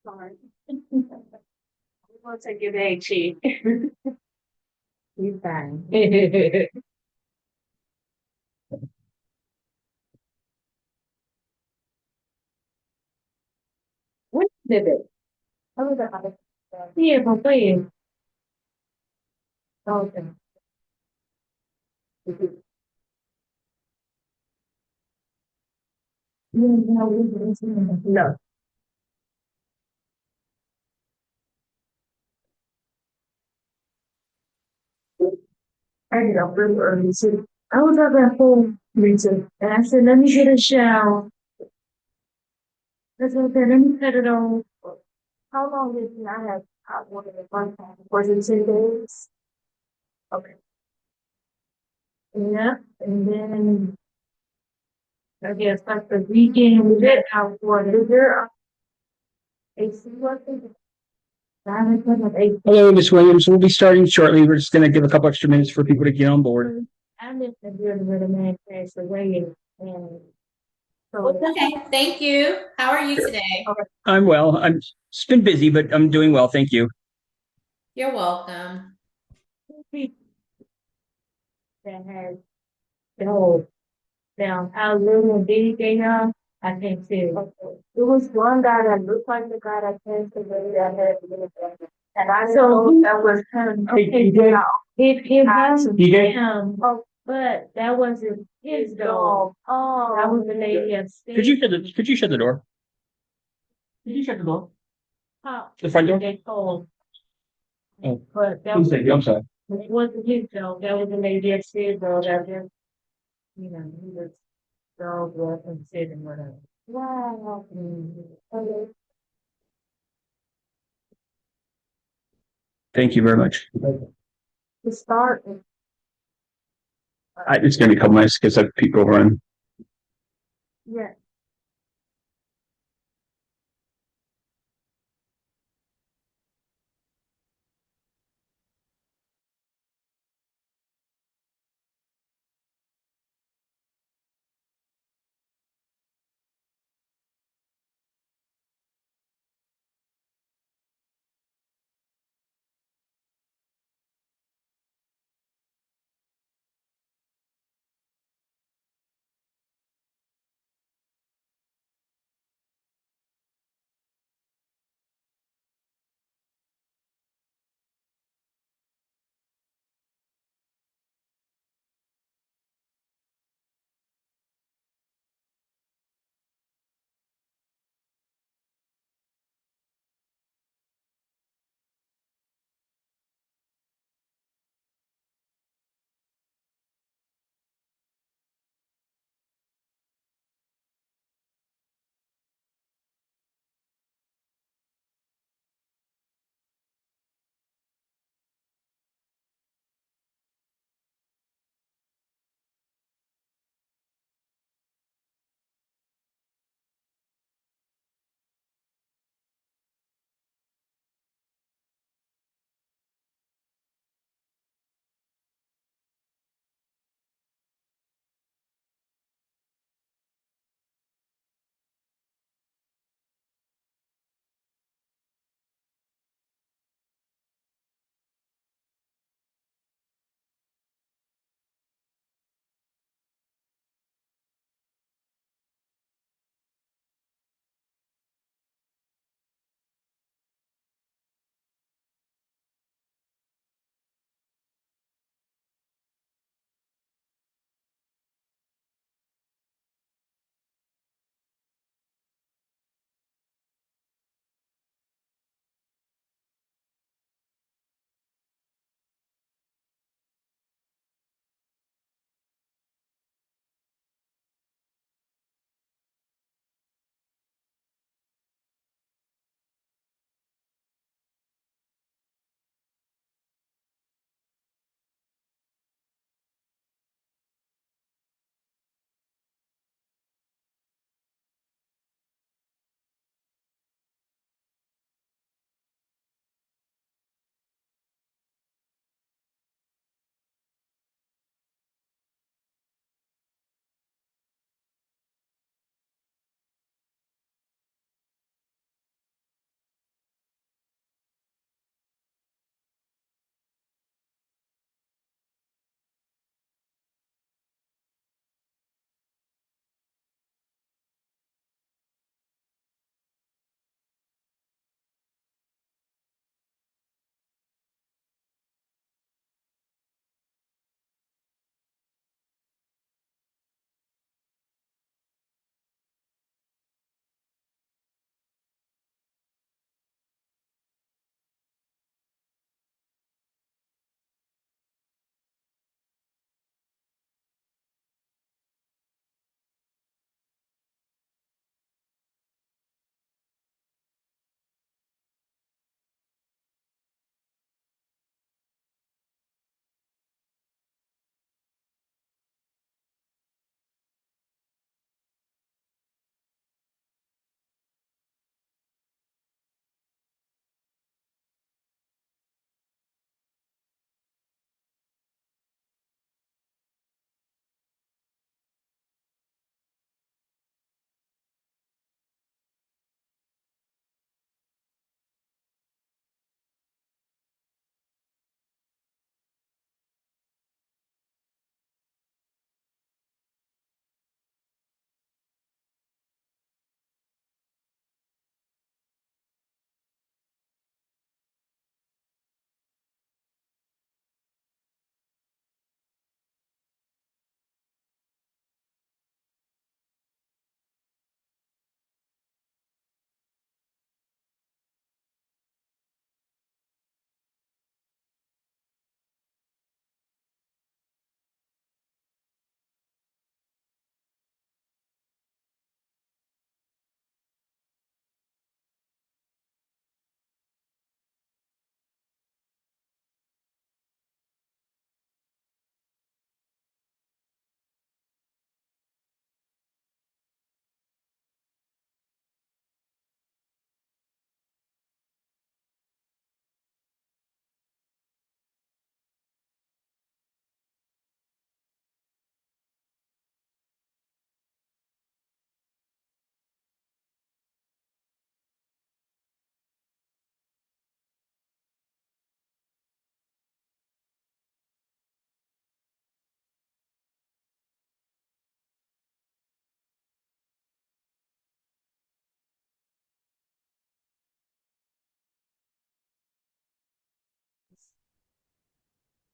Sorry. We want to take your day, Chief. You fine. What did it? Oh, the yeah, but wait. Okay. No. I get up really early too. I was up at home reason, and I said, "Let me get a shower." I said, "Okay, let me cut it on." How long did I have hot water in my time? Was it 10 days? Okay. Yeah, and then I guess like the weekend we did hot water. Is there AC working? I haven't put up AC. Hello, Ms. Williams. We'll be starting shortly. We're just going to give a couple extra minutes for people to get on board. I lived in building where the man passed away, and so Okay, thank you. How are you today? I'm well. It's been busy, but I'm doing well. Thank you. You're welcome. that has the whole now how little big they are, I can't tell. There was one guy that looked like the guy that passed away that had and I know that was him. Hey, DJ? It has DJ? him, but that wasn't his dog. Oh, that was the lady upstairs. Could you shut the door? Could you shut the door? The front door? They told. Oh. But that Please, was, I'm sorry. it wasn't his dog. That was the lady upstairs though. That just, he was dog was and said and whatever. Wow. Okay. Thank you very much. To start. It's going to be a couple minutes because I have people run. Yeah.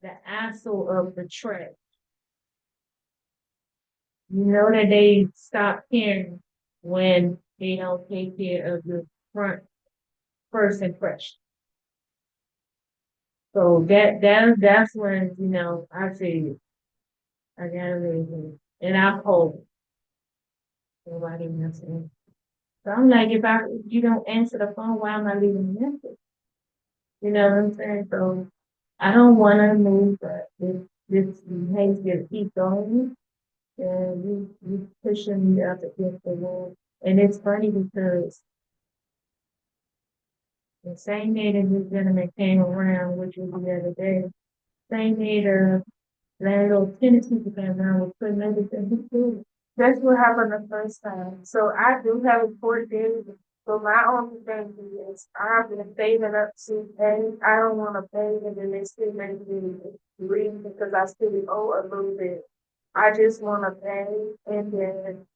the axle of the track. You know that they stop caring when they don't take care of the front first impression. So that's when, you know, I say I gotta leave him. And I hope nobody messing. So I'm like, if you don't answer the phone, why am I leaving a message? You know what I'm saying? So I don't wanna move, but if this behavior keeps going, and you pushing me up against the wall. And it's funny because the same day that this gentleman came around, which was the other day, same day the landlord tenant people came around was putting everything he could. That's what happened the first time. So I do have a court date. So my only thing is I've been saving up to pay. I don't want to pay and then they still make me leave because I still owe a little bit. I just want to pay and then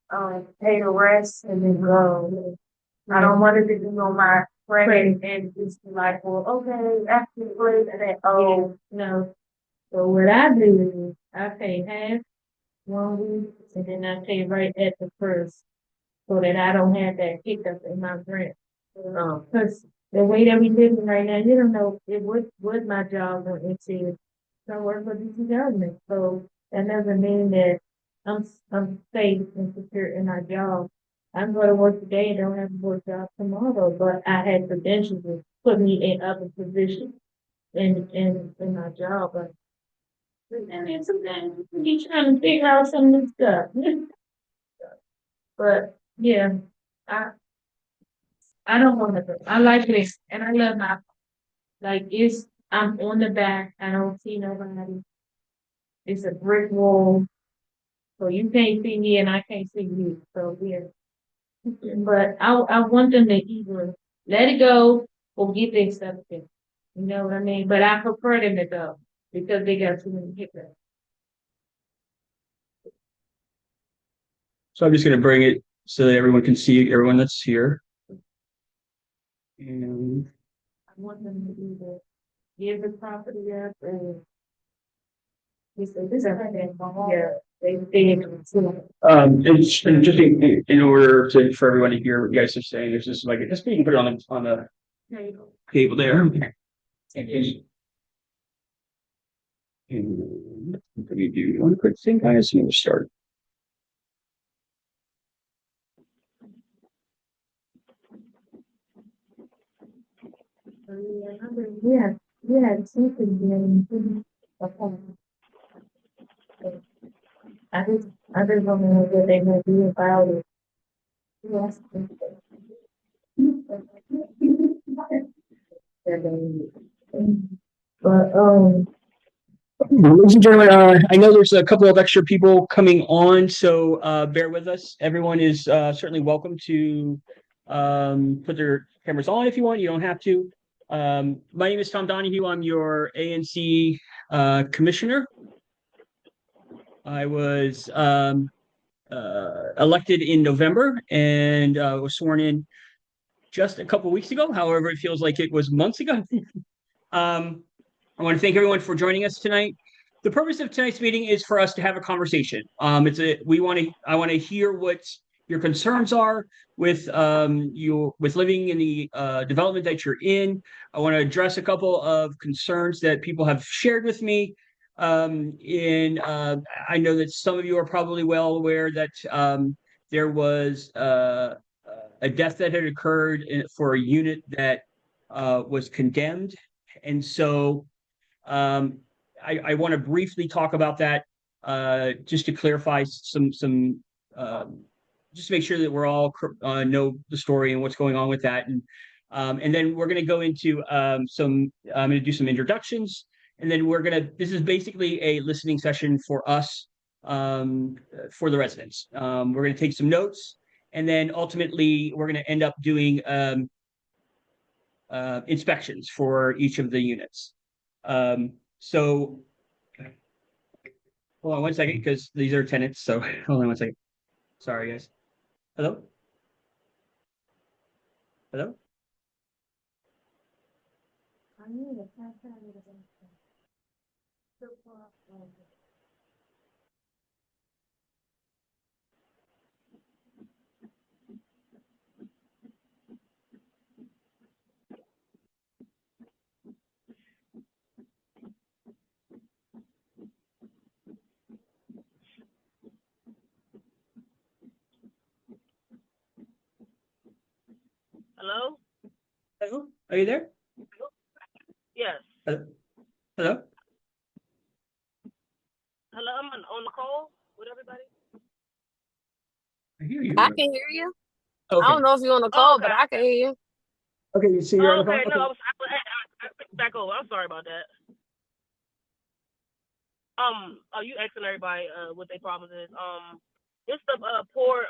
pay the rest and then go. I don't want it to be on my credit and just be like, well, okay, after the break and then no. So what I do is I pay half 1 week and then I pay right at the first so that I don't have that hiccup in my rent. Because the way that we live right now, you don't know it was my job or into I work for the government. So that doesn't mean that I'm safe and secure in my job. I'm going to work today and don't have to work out tomorrow, but I had credentials that put me in other positions in my job. But and then sometimes you trying to figure out some of this stuff. But yeah, I I don't want to. I like this, and I love my like it's. I'm on the back. I don't see nobody. It's a brick wall, so you can't see me, and I can't see you. So yeah, but I want them to either let it go or get their stuff fixed. You know what I mean? But I prefer them to go because they got too many hiccups. So I'm just going to bring it so that everyone can see everyone that's here. And I want them to either give the property up and this is yeah, they it's and just in order for everyone to hear what you guys are saying, there's just like just you can put it on the table there. And let me do one quick thing, guys. I'm going to start. yeah, yeah, something getting I just don't know what they're gonna do about it. Yes. But Ladies and gentlemen, I know there's a couple of extra people coming on, so bear with us. Everyone is certainly welcome to put their cameras on if you want. You don't have to. My name is Tom Donohue. I'm your ANC Commissioner. I was elected in November and was sworn in just a couple weeks ago. However, it feels like it was months ago. I want to thank everyone for joining us tonight. The purpose of tonight's meeting is for us to have a conversation. I want to hear what your concerns are with with living in the development that you're in. I want to address a couple of concerns that people have shared with me. I know that some of you are probably well aware that there was a death that had occurred for a unit that was condemned, and so I want to briefly talk about that just to clarify just to make sure that we're all know the story and what's going on with that, and then we're going to go into I'm going to do some introductions, and then this is basically a listening session for us for the residents. We're going to take some notes, and then ultimately we're going to end up doing inspections for each of the units. So hold on 1 second because these are tenants. So hold on 1 second. Sorry, guys. Hello? Hello? Hello? Hello, are you there? Yes. Hello? Hello? Hello, I'm on the call with everybody. I hear you. I can hear you. I Okay. don't know if you're on the Oh, call, okay. but I can hear you. Okay, so you're on the phone? Okay, no, Okay. I picked back over. I'm sorry about that. Are you asking everybody what their problems is? Just the poor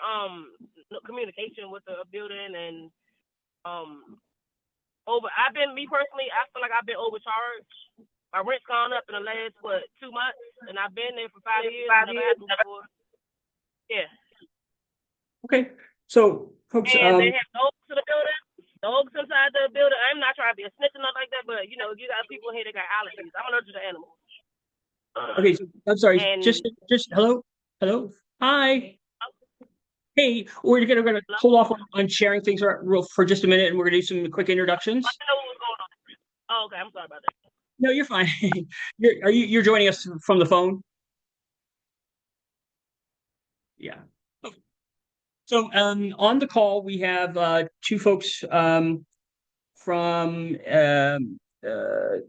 communication with the building and me personally, I feel like I've been overcharged. My rent's gone up in the last 2 months, and I've been there for 5 years. Never happened before. Yeah. Okay. So, folks, And they have dogs in the building, dogs inside the building. I'm not trying to be a snitch or nothing like that, but you know, you got people here that got allergies. I'm allergic to animals. okay, so, I'm sorry. And Just hello, hello, hi. Hey, we're gonna hold off on sharing things for just a minute, and we're gonna do some quick introductions. I know what was going on. Oh, okay, I'm sorry about that. No, you're fine. You're joining us from the phone? Yeah. Okay. So, on the call we have two folks from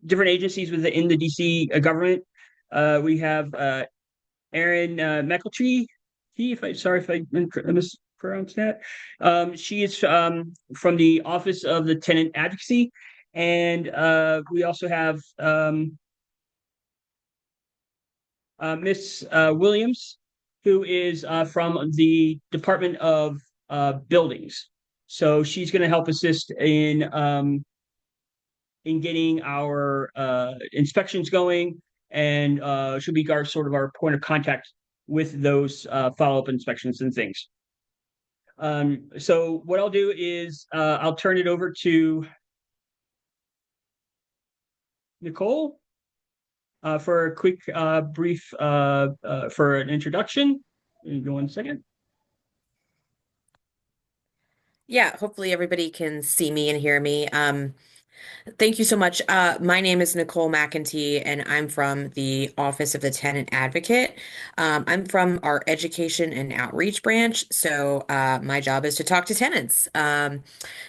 different agencies within the DC government. We have Erin McEntee. Sorry if I mispronounced that. She is from the Office of the Tenant Advocacy, and we also have Miss Williams, who is from the Department of Buildings. So she's going to help assist in getting our inspections going, and she'll be sort of our point of contact with those follow-up inspections and things. So what I'll do is I'll turn it over to Nicole for a quick brief for an introduction. Give me 1 second. Yeah, hopefully everybody can see me and hear me. Thank you so much. My name is Nicole McEntee, and I'm from the Office of the Tenant Advocate. I'm from our Education and Outreach branch, so my job is to talk to tenants.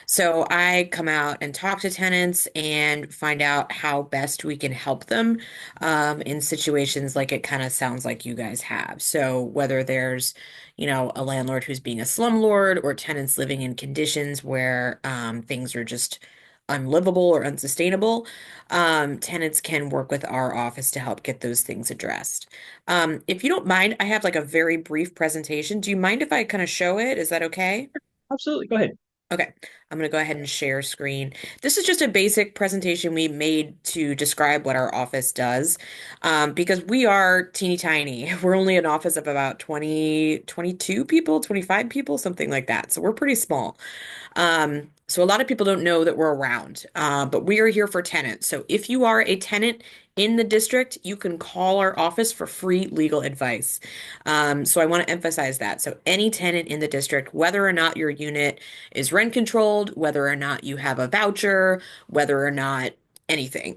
So I come out and talk to tenants and find out how best we can help them in situations like it kind of sounds like you guys have. So whether there's, a landlord who's being a slumlord or tenants living in conditions where things are just unlivable or unsustainable, tenants can work with our office to help get those things addressed. If you don't mind, I have like a very brief presentation. Do you mind if I kind of show it? Is that okay? Absolutely, go ahead. Okay, I'm going to go ahead and share screen. This is just a basic presentation we made to describe what our office does, because we are teeny tiny. We're only an office of about 22 people, 25 people, something like that. So we're pretty small. So a lot of people don't know that we're around, but we are here for tenants. So if you are a tenant in the district, you can call our office for free legal advice. So I want to emphasize that. So any tenant in the district, whether or not your unit is rent controlled, whether or not you have a voucher, whether or not anything,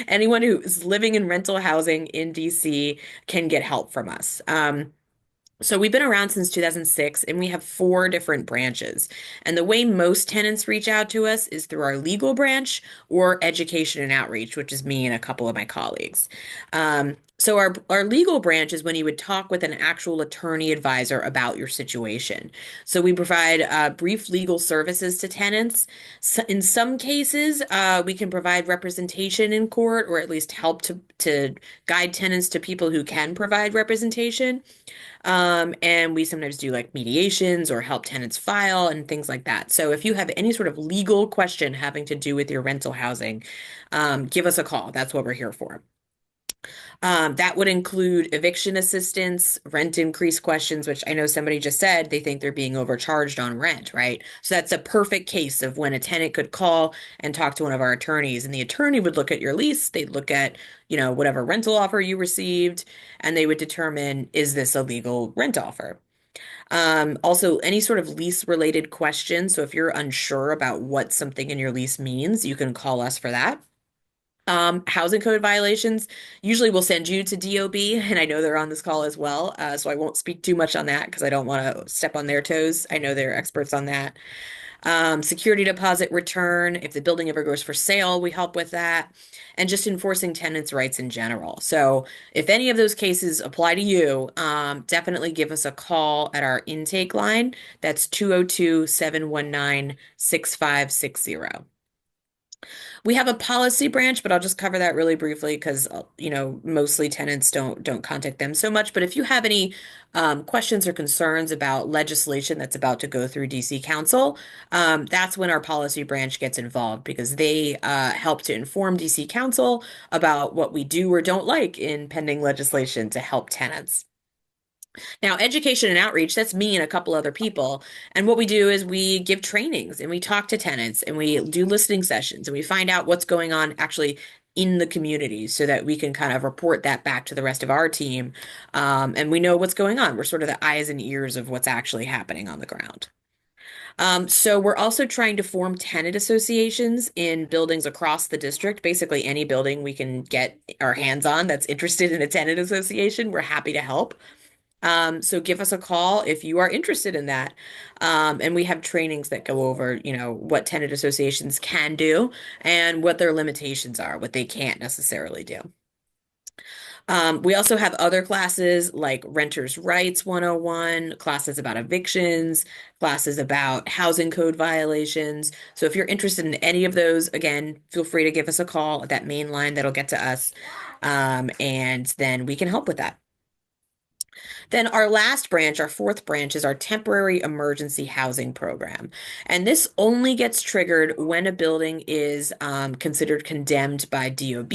anyone who is living in rental housing in DC can get help from us. So we've been around since 2006, and we have 4 different branches. And the way most tenants reach out to us is through our legal branch or education and outreach, which is me and a couple of my colleagues. So our legal branch is when you would talk with an actual attorney advisor about your situation. So we provide brief legal services to tenants. So in some cases, we can provide representation in court, or at least help to guide tenants to people who can provide representation. And we sometimes do like mediations or help tenants file and things like that. So if you have any sort of legal question having to do with your rental housing, give us a call. That's what we're here for. That would include eviction assistance, rent increase questions, which I know somebody just said they think they're being overcharged on rent, right? So that's a perfect case of when a tenant could call and talk to one of our attorneys, and the attorney would look at your lease, they'd look at, whatever rental offer you received, and they would determine, is this a legal rent offer? Also, any sort of lease related questions. So if you're unsure about what something in your lease means, you can call us for that. Housing code violations, usually we'll send you to DOB, and I know they're on this call as well, so I won't speak too much on that because I don't want to step on their toes. I know they're experts on that. Security deposit return, if the building ever goes for sale, we help with that, and just enforcing tenants' rights in general. So if any of those cases apply to you, definitely give us a call at our intake line. That's 202-719-6560. We have a policy branch, but I'll just cover that really briefly because mostly tenants don't contact them so much. But if you have any questions or concerns about legislation that's about to go through DC Council, that's when our policy branch gets involved because they help to inform DC Council about what we do or don't like in pending legislation to help tenants. Now, education and outreach, that's me and a couple other people. And what we do is we give trainings and we talk to tenants and we do listening sessions and we find out what's going on actually in the community so that we can kind of report that back to the rest of our team. And we know what's going on. We're sort of the eyes and ears of what's actually happening on the ground. So we're also trying to form tenant associations in buildings across the district. Basically, any building we can get our hands on that's interested in a tenant association, we're happy to help. So give us a call if you are interested in that. And we have trainings that go over, what tenant associations can do and what their limitations are, what they can't necessarily do. We also have other classes like Renters' Rights 101, classes about evictions, classes about housing code violations. So if you're interested in any of those, again, feel free to give us a call at that main line that'll get to us. And then we can help with that. Then our last branch, our fourth branch, is our temporary emergency housing program. And this only gets triggered when a building is considered condemned by DOB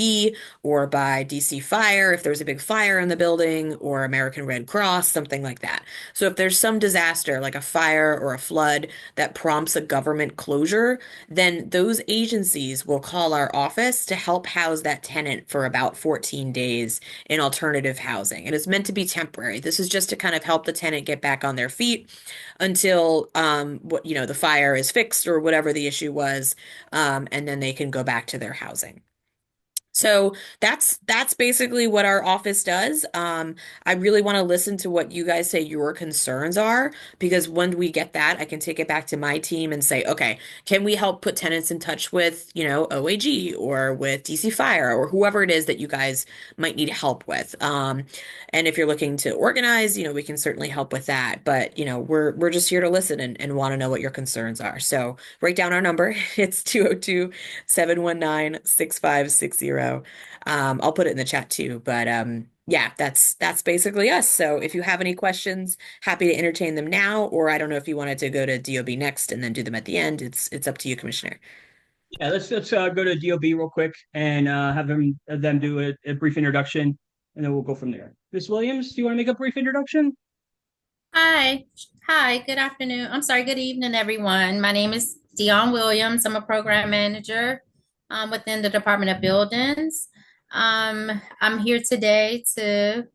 or by DC Fire, if there's a big fire in the building, or American Red Cross, something like that. So if there's some disaster like a fire or a flood that prompts a government closure, then those agencies will call our office to help house that tenant for about 14 days in alternative housing. And it's meant to be temporary. This is just to kind of help the tenant get back on their feet until the fire is fixed or whatever the issue was, and then they can go back to their housing. So that's basically what our office does. I really want to listen to what you guys say your concerns are, because when we get that, I can take it back to my team and say, okay, can we help put tenants in touch with, OAG or with DC Fire or whoever it is that you guys might need help with. And if you're looking to organize, we can certainly help with that. But, we're just here to listen and want to know what your concerns are. So write down our number. It's 202-719-6560. I'll put it in the chat too, but yeah, that's basically us. So if you have any questions, happy to entertain them now, or I don't know if you wanted to go to DOB next and then do them at the end. It's up to you, Commissioner. Yeah, let's go to DOB real quick and have them do a brief introduction, and then we'll go from there. Ms. Williams, do you want to make a brief introduction? Hi. Hi, good afternoon. I'm sorry, good evening, everyone. My name is Dione Williams. I'm a program manager within the Department of Buildings. I'm here today to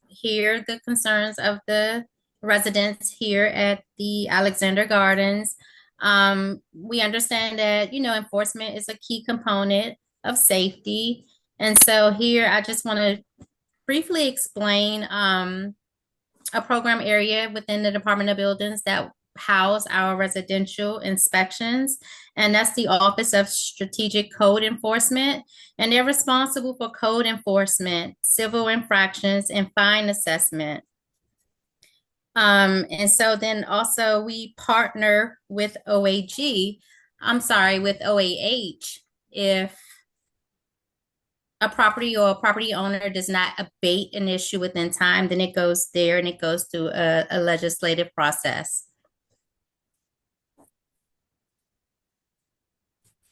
hear the concerns of the residents here at the Alexander Gardens. We understand that, enforcement is a key component of safety. And so here I just want to briefly explain a program area within the Department of Buildings that house our residential inspections, and that's the Office of Strategic Code Enforcement. And they're responsible for code enforcement, civil infractions, and fine assessment. And so then also we partner with with OAH if a property or a property owner does not abate an issue within time, then it goes there and it goes through a legislative process.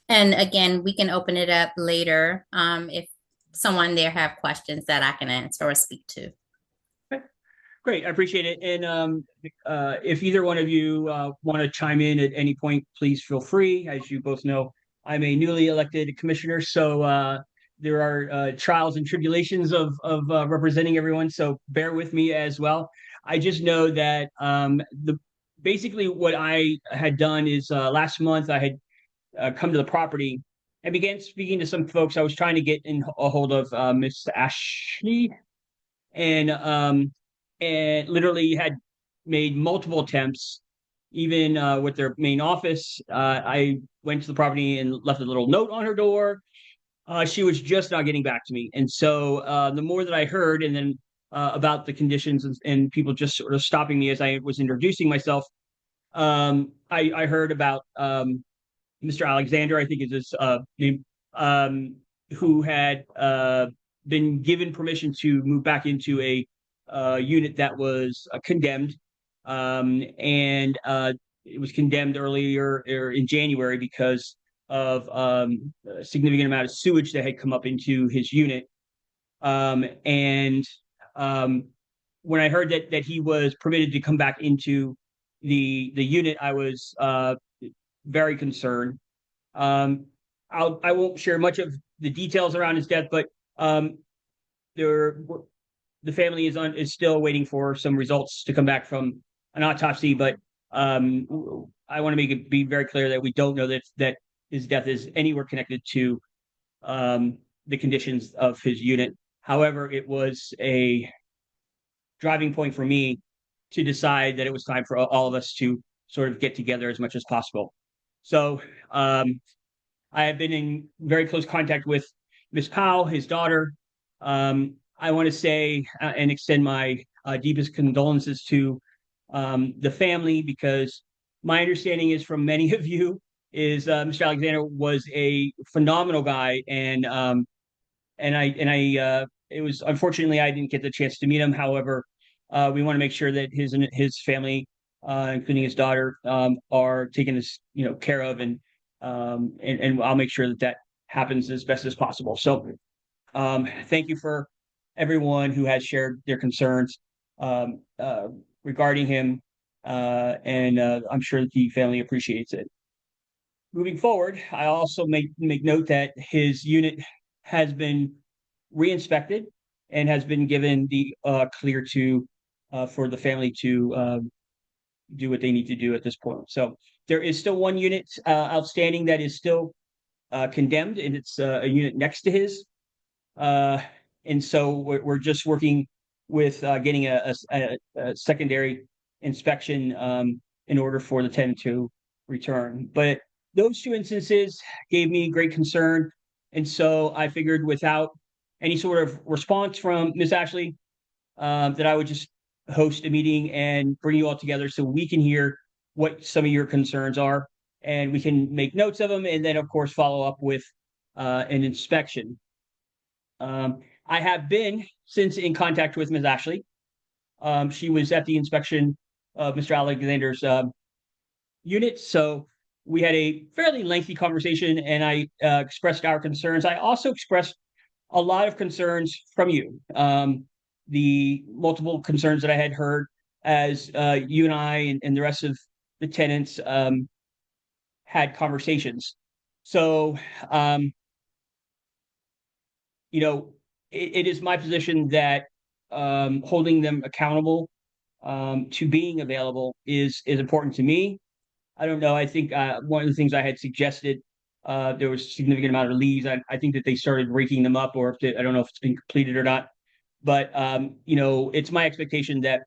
And again, we can open it up later if someone there have questions that I can answer or speak to. Great, I appreciate it. And if either one of you want to chime in at any point, please feel free. As you both know, I'm a newly elected commissioner, so there are trials and tribulations of representing everyone. So bear with me as well. I just know that basically what I had done is last month I had come to the property and began speaking to some folks. I was trying to get in a hold of Miss Ashley, and literally had made multiple attempts, even with their main office. I went to the property and left a little note on her door. She was just not getting back to me. And so the more that I heard, and then about the conditions and people just sort of stopping me as I was introducing myself, I heard about Mr. Alexander, I think is his name, who had been given permission to move back into a unit that was condemned, and it was condemned earlier in January because of a significant amount of sewage that had come up into his unit. And when I heard that he was permitted to come back into the unit, I was very concerned. I won't share much of the details around his death, but the family is still waiting for some results to come back from an autopsy. But I want to be very clear that we don't know that his death is anywhere connected to the conditions of his unit. However, it was a driving point for me to decide that it was time for all of us to sort of get together as much as possible. So I have been in very close contact with Miss Powell, his daughter. I want to say and extend my deepest condolences to the family, because my understanding is from many of you is Mr. Alexander was a phenomenal guy, and it was unfortunately I didn't get the chance to meet him. However, we want to make sure that his family, including his daughter, are taken care of, and I'll make sure that happens as best as possible. So thank you for everyone who has shared their concerns regarding him, and I'm sure that the family appreciates it. Moving forward, I also make note that his unit has been re-inspected and has been given the clear to for the family to do what they need to do at this point. So there is still one unit outstanding that is still condemned, and it's a unit next to his. And so we're just working with getting a secondary inspection in order for the tenant to return. But those two instances gave me great concern. And so I figured without any sort of response from Ms. Ashley, that I would just host a meeting and bring you all together so we can hear what some of your concerns are, and we can make notes of them, and then of course follow up with an inspection. I have been since in contact with Ms. Ashley. She was at the inspection of Mr. Alexander's unit, so we had a fairly lengthy conversation, and I expressed our concerns. I also expressed a lot of concerns from you. The multiple concerns that I had heard as you and I and the rest of the tenants had conversations. So, it is my position that holding them accountable to being available is important to me. I don't know. I think one of the things I had suggested, there was a significant amount of leaves. I think that they started raking them up, or I don't know if it's been completed or not. But it's my expectation that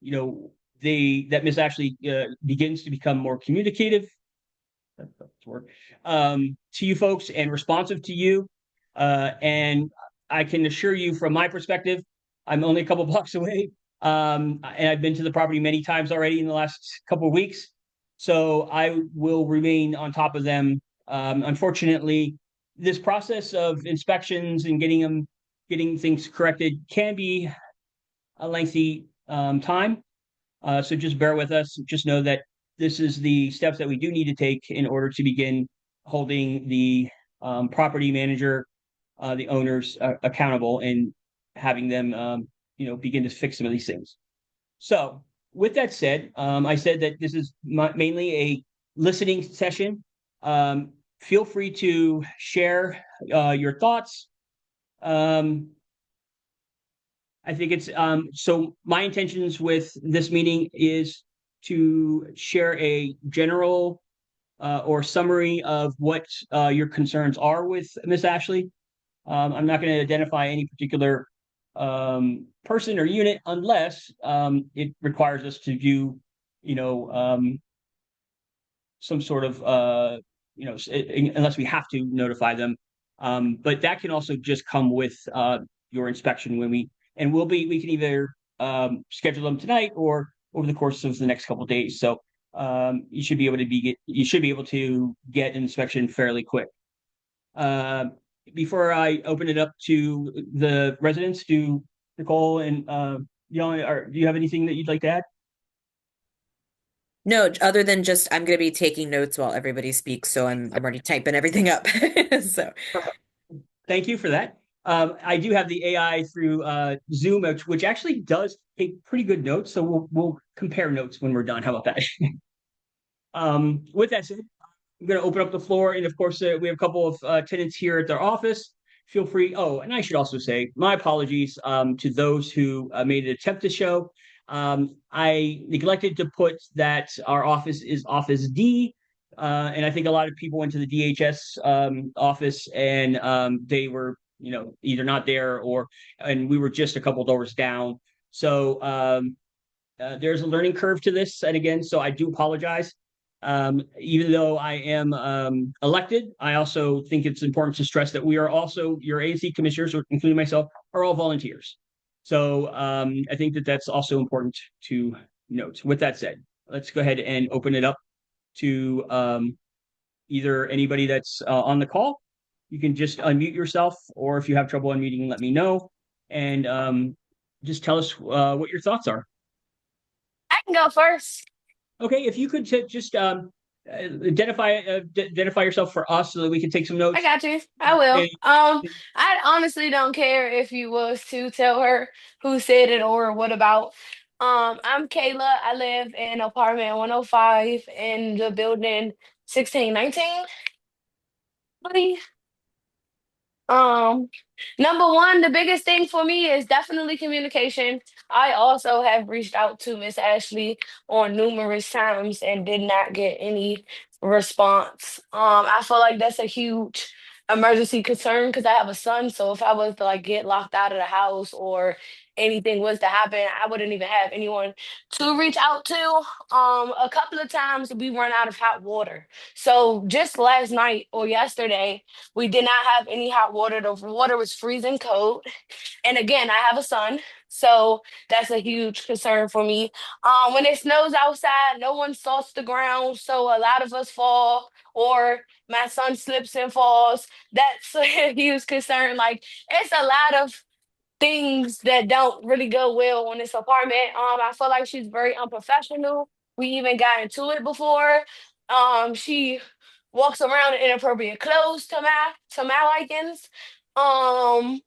that Miss Ashley begins to become more communicative, that's the word, to you folks, and responsive to you. And I can assure you, from my perspective, I'm only a couple blocks away, and I've been to the property many times already in the last couple of weeks. So I will remain on top of them. Unfortunately, this process of inspections and getting things corrected can be a lengthy time. So just bear with us. Just know that this is the steps that we do need to take in order to begin holding the property manager the owners accountable and having them, begin to fix some of these things. So, with that said, I said that this is mainly a listening session. Feel free to share your thoughts. I think it's so my intentions with this meeting is to share a general or summary of what your concerns are with Miss Ashley. I'm not going to identify any particular person or unit unless it requires us to do, some sort of, unless we have to notify them. But that can also just come with your inspection we can either schedule them tonight or over the course of the next couple of days. So you should be able to get an inspection fairly quick. Before I open it up to the residents, do Nicole and do you have anything that you'd like to add? No, other than just I'm going to be taking notes while everybody speaks, so I'm already typing everything up. So Thank you for that. I do have the AI through Zoom, which actually does take pretty good notes. So we'll compare notes when we're done. How about that? With that said, I'm going to open up the floor, and of course, we have a couple of tenants here at their office. Feel free. Oh, and I should also say my apologies to those who made an attempt to show. I neglected to put that our office is Office D, and I think a lot of people went to the DHS office, and they were, either not there and we were just a couple doors down. So there's a learning curve to this, and again, so I do apologize. Even though I am elected, I also think it's important to stress that we are also your ANC commissioners, including myself, are all volunteers. So I think that that's also important to note. With that said, let's go ahead and open it up to either anybody that's on the call. You can just unmute yourself, or if you have trouble unmuting, let me know, and just tell us what your thoughts are. I can go first. Okay, if you could just identify yourself for us so that we can take some notes. I got you. I will. Okay. I honestly don't care if you was to tell her who said it or what about. I'm Kayla. I live in apartment 105 in the building 1619. Buddy. Um, Number one, the biggest thing for me is definitely communication. I also have reached out to Miss Ashley on numerous times and did not get any response. I feel like that's a huge emergency concern because I have a son. So if I was to like get locked out of the house or anything was to happen, I wouldn't even have anyone to reach out to. A couple of times we run out of hot water. So just last night or yesterday, we did not have any hot water. The water was freezing cold. And again, I have a son, so that's a huge concern for me. When it snows outside, no one salts the ground, so a lot of us fall, or my son slips and falls. That's a huge concern. Like, it's a lot of things that don't really go well on this apartment. I feel like she's very unprofessional. We even got into it before. She walks around in inappropriate clothes to my likings. Um,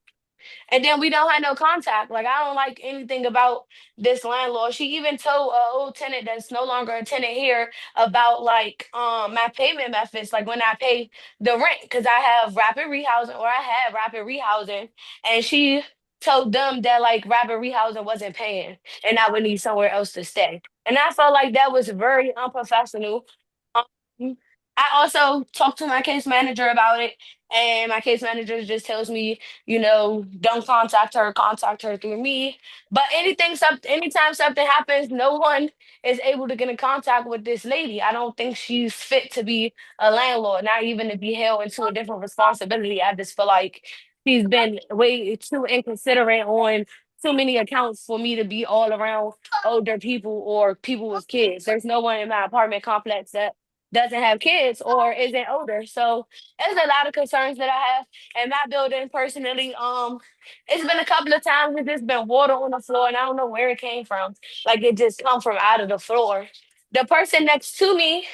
and then we don't have no contact. Like, I don't like anything about this landlord. She even told a old tenant that's no longer a tenant here about like my payment methods, like when I pay the rent, because I have rapid rehousing or I had rapid rehousing, and she told them that like rapid rehousing wasn't paying and I would need somewhere else to stay. And I felt like that was very unprofessional. Um, I also talked to my case manager about it, and my case manager just tells me, don't contact her through me. But anytime something happens, no one is able to get in contact with this lady. I don't think she's fit to be a landlord, not even to be held into a different responsibility. I just feel like she's been way too inconsiderate on too many accounts for me to be all around older people or people with kids. There's no one in my apartment complex that doesn't have kids or isn't older. So there's a lot of concerns that I have. And my building personally, it's been a couple of times that there's been water on the floor and I don't know where it came from. Like, it just come from out of the floor. The person next to me,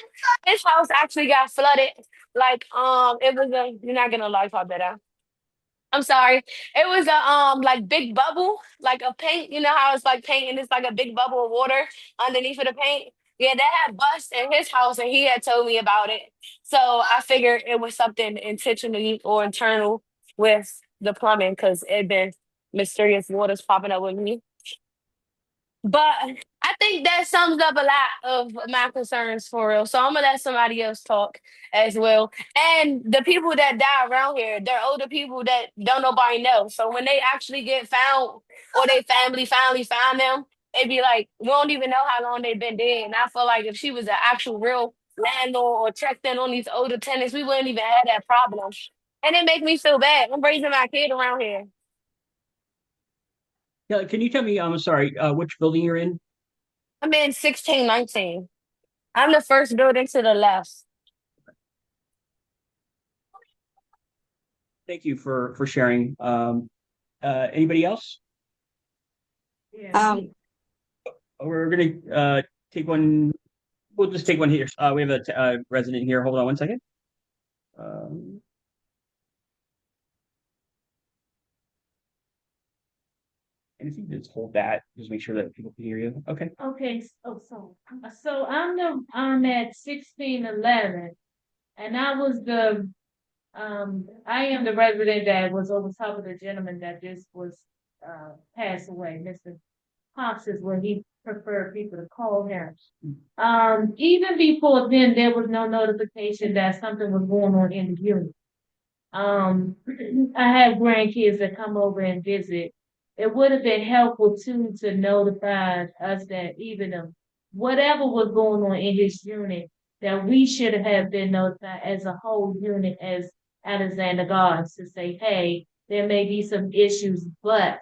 his house actually got flooded. Like, you're not gonna like how better. I'm sorry. It was a like big bubble, like a paint. You know how it's like paint and it's like a big bubble of water underneath of the paint. Yeah, that had bust in his house and he had told me about it. So I figured it was something intentionally or internal with the plumbing because it been mysterious waters popping up with me. But I think that sums up a lot of my concerns for real. So I'm gonna let somebody else talk as well. And the people that die around here, they're older people that don't nobody know. So when they actually get found or they family finally find them, they be like, we don't even know how long they've been dead. And I feel like if she was an actual real landlord or checked in on these older tenants, we wouldn't even have that problem. And it make me feel bad. I'm raising my kid around here. Yeah, can you tell me, I'm sorry, which building you're in? I'm in 1619. I'm the first building to the left. Thank you for sharing. Anybody else? Yeah. We're gonna take one. We'll just take one here. We have a resident here. Hold on one second. Um, and if you just hold that, just make sure that people can hear you. Okay. Okay, so I'm at 1611, and I am the resident that was over top of the gentleman that just was passed away. Mr. Pops is what he preferred people to call him. Even before then, there was no notification that something was going on in the unit. I have grandkids that come over and visit. It would have been helpful too to notify us that even if whatever was going on in his unit, that we should have been notified as a whole unit as Alexander Guards to say, hey, there may be some issues, but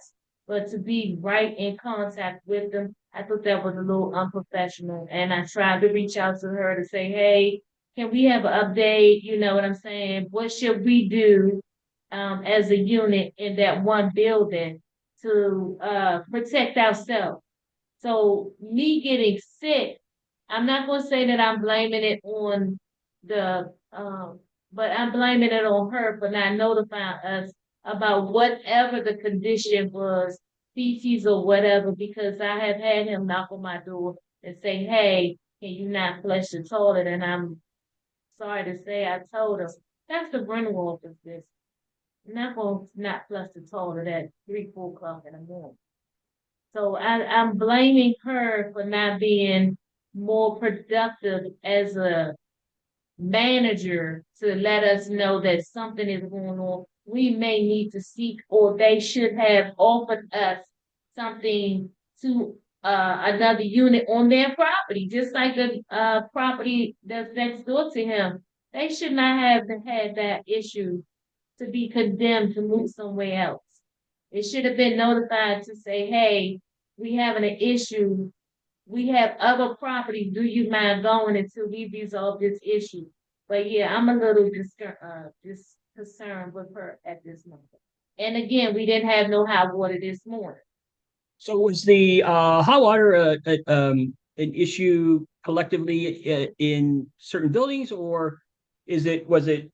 to be right in contact with them, I thought that was a little unprofessional. And I tried to reach out to her to say, hey, can we have an update? You know what I'm saying? What should we do as a unit in that one building to protect ourselves? So me getting sick, I'm not gonna say that I'm blaming it on the but I'm blaming it on her for not notifying us about whatever the condition was, feces or whatever, because I have had him knock on my door and say, hey, can you not flush the toilet? And I'm sorry to say, I told her that's the rental office business. I'm not gonna not flush the toilet at 3, 4 o'clock in the morning. So I'm blaming her for not being more productive as a manager to let us know that something is going on. We may need to seek, or they should have offered us something to another unit on their property, just like the property that's next door to him. They should not have had that issue to be condemned to move somewhere else. It should have been notified to say, hey, we having an issue. We have other property. Do you mind going until we resolve this issue? But yeah, I'm a little just concerned with her at this moment. And again, we didn't have no hot water this morning. So was the hot water an issue collectively in certain buildings, or was it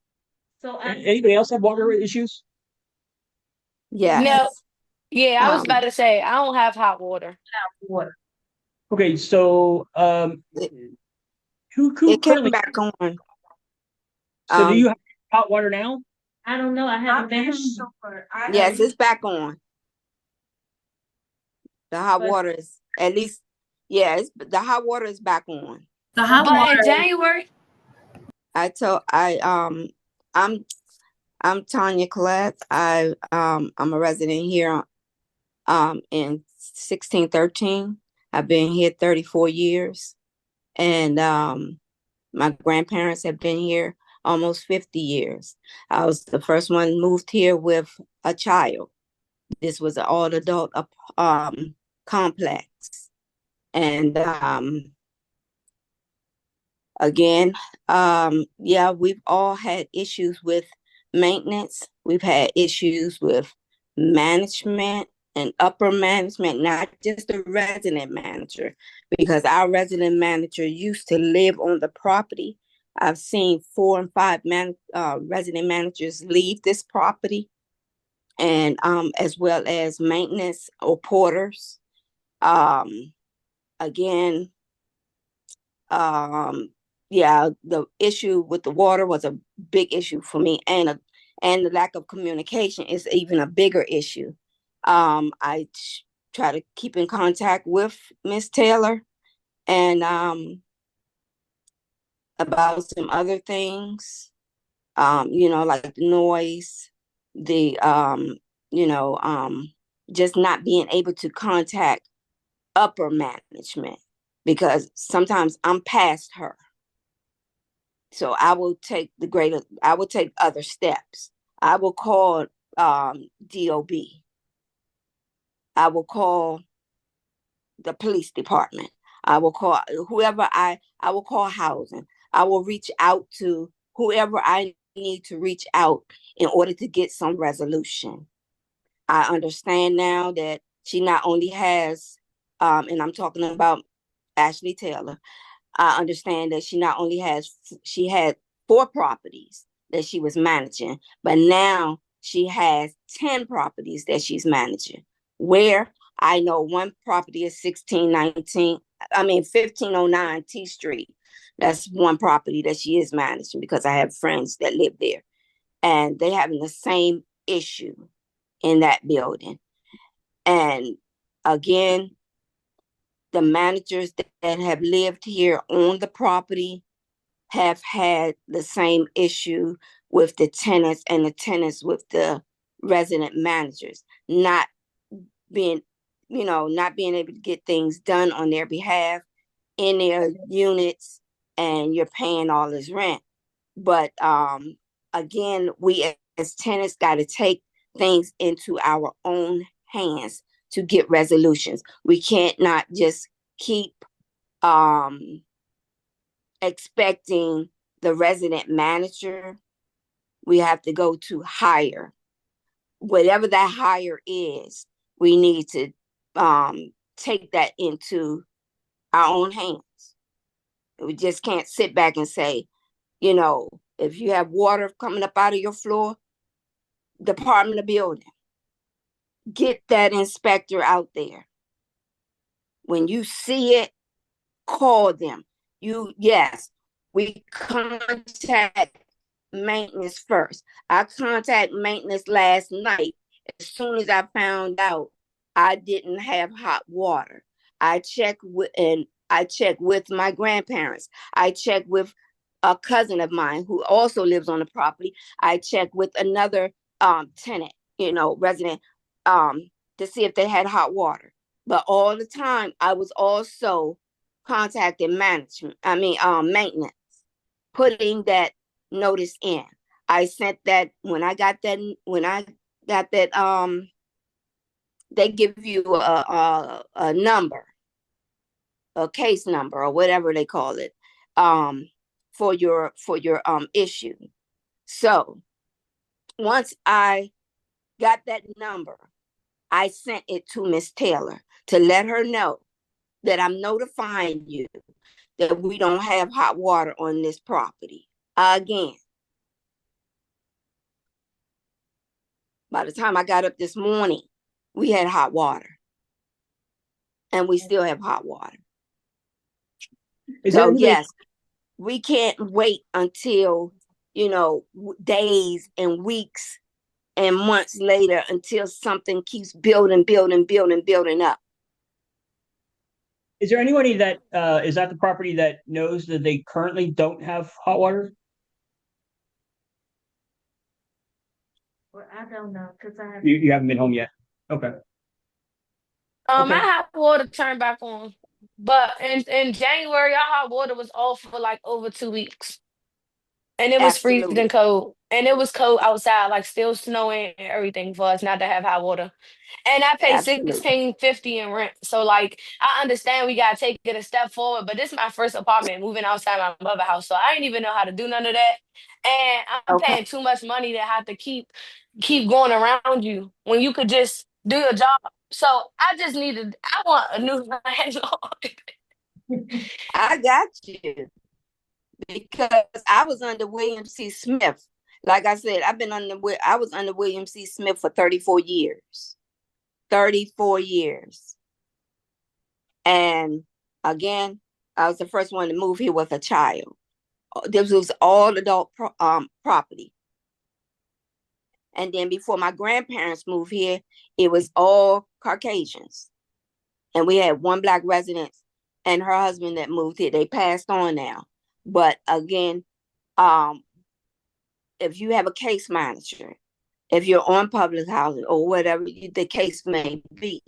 So anybody else have water issues? No, Yes. yeah, I was Um, about to say I don't have hot water. water. Okay, so it, who it came currently? back on. So do you Um, have hot water now? I don't know. I haven't been yes, it's back on. The hot but water is at least, yeah, the hot water is back on. The hot But in water, January, I'm Tanya Collette. I'm a resident here in 1613. I've been here 34 years, and my grandparents have been here almost 50 years. I was the first one moved here with a child. This was an all adult complex. And again, yeah, we've all had issues with maintenance. We've had issues with management and upper management, not just the resident manager, because our resident manager used to live on the property. I've seen 4 and 5 resident managers leave this property. and as well as maintenance or porters. Again, yeah, the issue with the water was a big issue for me, and the lack of communication is even a bigger issue. I try to keep in contact with Miss Taylor, and about some other things, like the noise, the just not being able to contact upper management, because sometimes I'm past her. So I will take other steps. I will call DOB. I will call the police department. I will call I will call housing. I will reach out to whoever I need to reach out in order to get some resolution. I understand now that she not only has, and I'm talking about Ashley Taylor. I understand that she had 4 properties that she was managing, but now she has 10 properties that she's managing. Where I know one property is 1509 T Street. That's one property that she is managing, because I have friends that live there, and they having the same issue in that building. And again, the managers that have lived here on the property have had the same issue with the tenants, and the tenants with the resident managers not being able to get things done on their behalf in their units, and you're paying all this rent. But again, we as tenants got to take things into our own hands to get resolutions. We can't not just keep expecting the resident manager. We have to go to higher. Whatever that higher is, we need to take that into our own hands. We just can't sit back and say, if you have water coming up out of your floor, Department of Building, get that inspector out there. When you see it, call them. Yes, we contact maintenance first. I contact maintenance last night as soon as I found out I didn't have hot water. I checked with my grandparents. I checked with a cousin of mine who also lives on the property. I checked with another tenant, resident, to see if they had hot water. But all the time, I was also contacting maintenance, putting that notice in. I sent that when I got that, they give you a number, a case number, or whatever they call it, for your issue. So once I got that number, I sent it to Miss Taylor to let her know that I'm notifying you that we don't have hot water on this property. Again, by the time I got up this morning, we had hot water, and we still have hot water. So yes, we can't wait until, days and weeks and months later until something keeps building up. Is there anybody that is at the property that knows that they currently don't have hot water? Well, I don't know, because I You haven't been home yet. Okay. I hot water turned back on, but in January, our hot water was off for like over 2 weeks, and it was freezing cold, and it was cold outside, like still snowing and everything for us not to have hot water. And I pay $16.50 in rent, so like I understand we gotta take it a step forward, but this is my first apartment moving outside my mother house, so I didn't even know how to do none of that, and I'm paying too much money to have to keep going around you when you could just do your job. So I want a new landlord. I got you, because I was under William C. Smith Like I said, I was under William C. Smith for 34 years. 34 years. And again, I was the first one to move here with a child. This was all adult property. And then before my grandparents moved here, it was all Caucasians. And we had one Black resident and her husband that moved here. They passed on now. But again, if you have a case manager, if you're on public housing or whatever the case may be,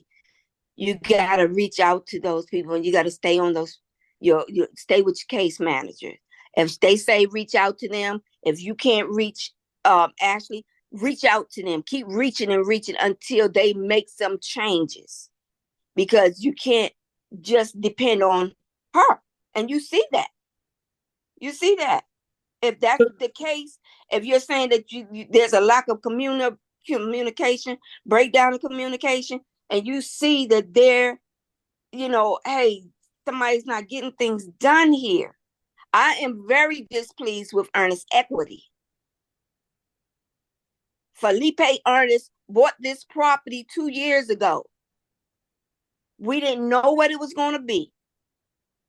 you got to reach out to those people, and you got to stay on those, you stay with your case manager. If they say reach out to them, if you can't reach Ashley, reach out to them. Keep reaching and reaching until they make some changes, because you can't just depend on her. And you see that. You see that. If that's the case, if you're saying that there's a lack of communication, breakdown in communication, and you see that there, hey, somebody's not getting things done here. I am very displeased with Ernest Equity. Felipe Ernest bought this property 2 years ago. We didn't know what it was going to be,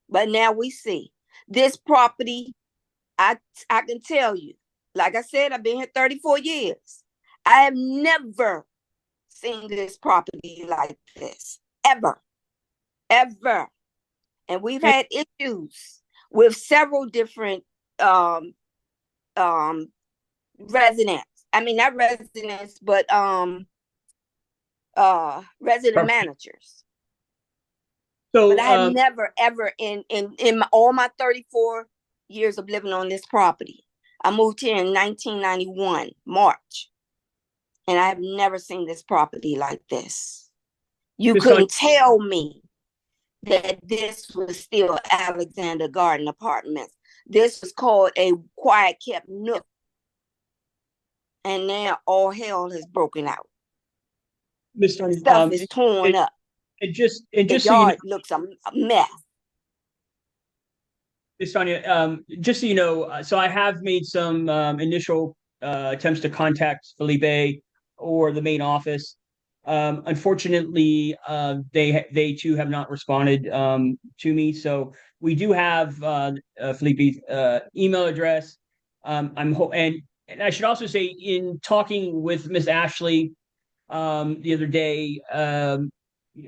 but now we see this property. I can tell you, like I said, I've been here 34 years. I have never seen this property like this, ever. And we've had issues with several different residents. I mean, not residents, but resident managers. So, but I have never, ever in all my 34 years of living on this property. I moved here in 1991, March. And I have never seen this property like this. You couldn't tell me that this was still Alexander Garden Apartments. This was called a quiet kept nook. And now all hell has broken out. Stuff is torn up. The yard so looks a mess. Ms. Tanya, just so you know, so I have made some initial attempts to contact Felipe or the main office. Unfortunately, they too have not responded to me. So we do have Felipe's email address. And I should also say, in talking with Miss Ashley the other day,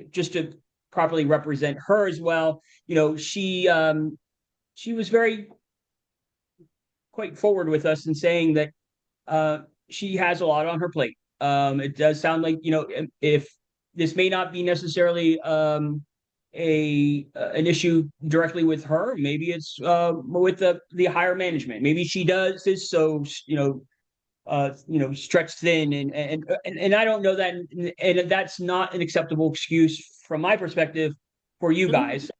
just to properly represent her as well, she was quite forward with us in saying that she has a lot on her plate. It does sound like, if this may not be necessarily an issue directly with her, maybe it's with the higher management. Maybe she does this so stretched thin, and I don't know that, and that's not an acceptable excuse from my perspective for you guys.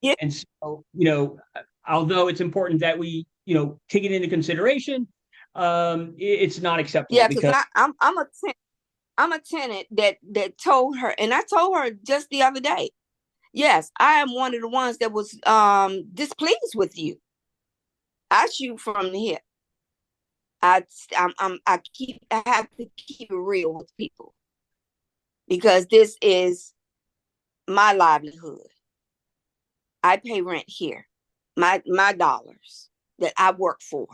Yeah. And so, although it's important that we, take it into consideration, it's not acceptable. Yeah, because I'm a tenant that told her, and I told her just the other day, yes, I am one of the ones that was displeased with you. I shoot from the hip. I have to keep it real with people, because this is my livelihood. I pay rent here, my dollars that I work for.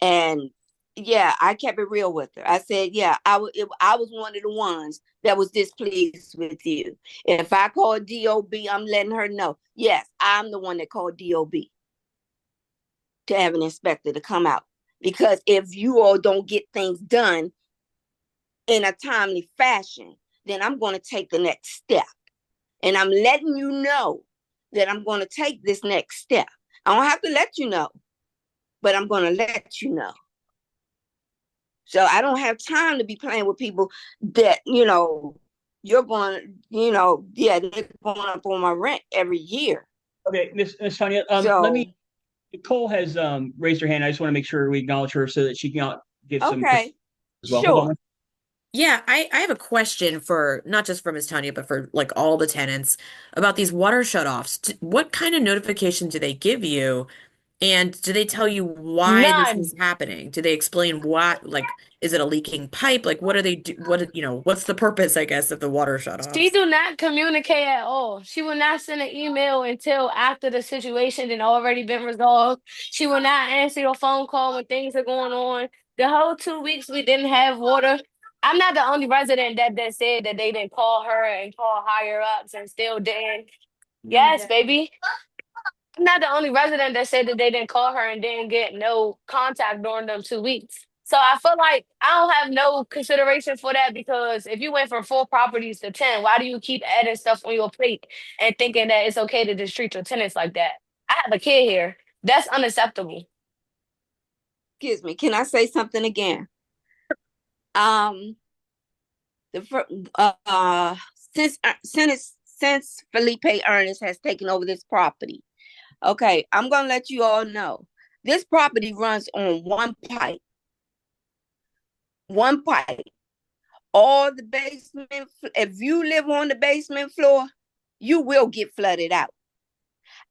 And yeah, I kept it real with her. I said, yeah, I was one of the ones that was displeased with you. If I called DOB, I'm letting her know. Yes, I'm the one that called DOB to have an inspector to come out. Because if you all don't get things done in a timely fashion, then I'm going to take the next step. And I'm letting you know that I'm going to take this next step. I don't have to let you know, but I'm going to let you know. So I don't have time to be playing with people that, you're going, they're going up on my rent every year. Okay, Miss Tanya, Nicole has raised her hand. I just want to make sure we acknowledge her so that she can give some. Okay, as well. Sure. Yeah, I have a question for not just for Ms. Tanya, but for like all the tenants about these water shutoffs. What kind of notification do they give you And do they tell you why this None. is happening? Do they explain what, like, is it a leaking pipe? Like, what are they do? What's the purpose, I guess, of the water She shutoffs? do not communicate at all. She will not send an email until after the situation had already been resolved. She will not answer your phone call when things are going on. The whole 2 weeks we didn't have water. I'm not the only resident that said that they didn't call her and call higher ups and still didn't. Yes, baby. I'm not the only resident that said that they didn't call her and didn't get no contact during them 2 weeks. So I feel like I don't have no consideration for that because if you went from 4 properties to 10, why do you keep adding stuff on your plate and thinking that it's okay to just treat your tenants like that? I have a kid here. That's unacceptable. Excuse me. Can I say something again? Um, the since Felipe Ernest has taken over this property. Okay, I'm gonna let you all know this property runs on one pipe. One pipe. All the basement, if you live on the basement floor, you will get flooded out.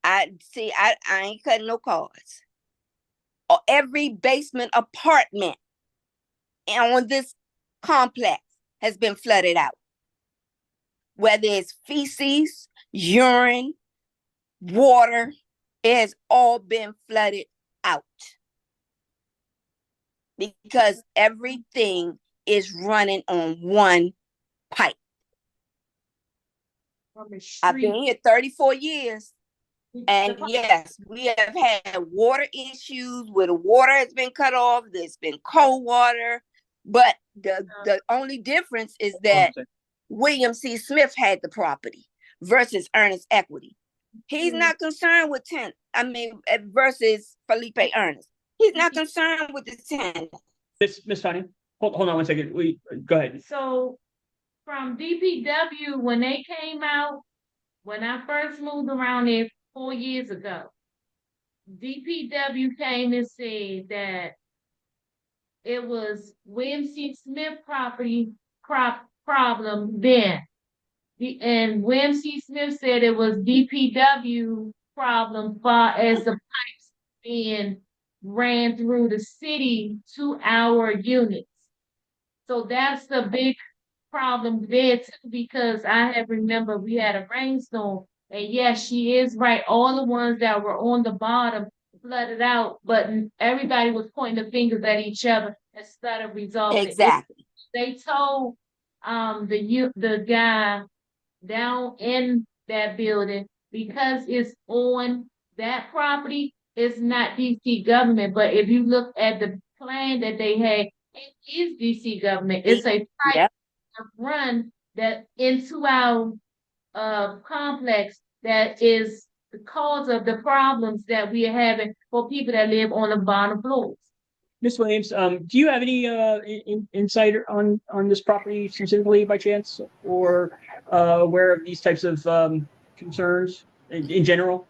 I ain't cutting no cords. Or every basement apartment on this complex has been flooded out. Whether it's feces, urine, water, it has all been flooded out. Because everything is running on one pipe. I've been here 34 years. And yes, we have had water issues where the water has been cut off. There's been cold water. But the only difference is that William C. Smith had the property versus Ernest Equity. He's not concerned with versus Felipe Ernest. He's not concerned with the tenant. Miss Tanya, hold on one second. Go ahead. So from DPW, when they came out, when I first moved around there 4 years ago, DPW came and said that it was William C. Smith property problem then. And William C. Smith said it was DPW problem far as the pipes being ran through the city to our units. So that's the big problem there too, because I have remember we had a rainstorm, and yes, she is right. All the ones that were on the bottom flooded out, but everybody was pointing the fingers at each other instead of resolving exactly. it. They told the guy down in that building, because it's on that property, it's not DC government. But if you look at the plan that they had, it is DC government. It's a pipe run that into our complex that is the cause of the problems that we are having for people that live on the bottom floors. Ms. Williams, do you have any insight on this property specifically by chance, or aware of these types of concerns in general?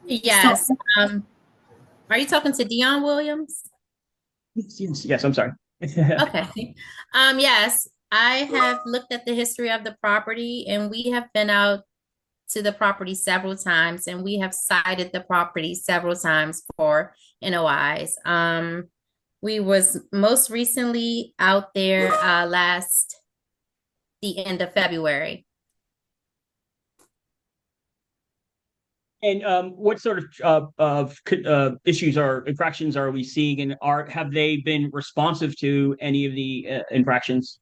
Yes. Are you talking to Dione Williams? Yes, I'm sorry. Okay. Yes, I have looked at the history of the property, and we have been out to the property several times, and we have cited the property several times for NOIs. We was most recently out there the end of February. And what sort of issues or infractions are we seeing, and have they been responsive to any of the infractions?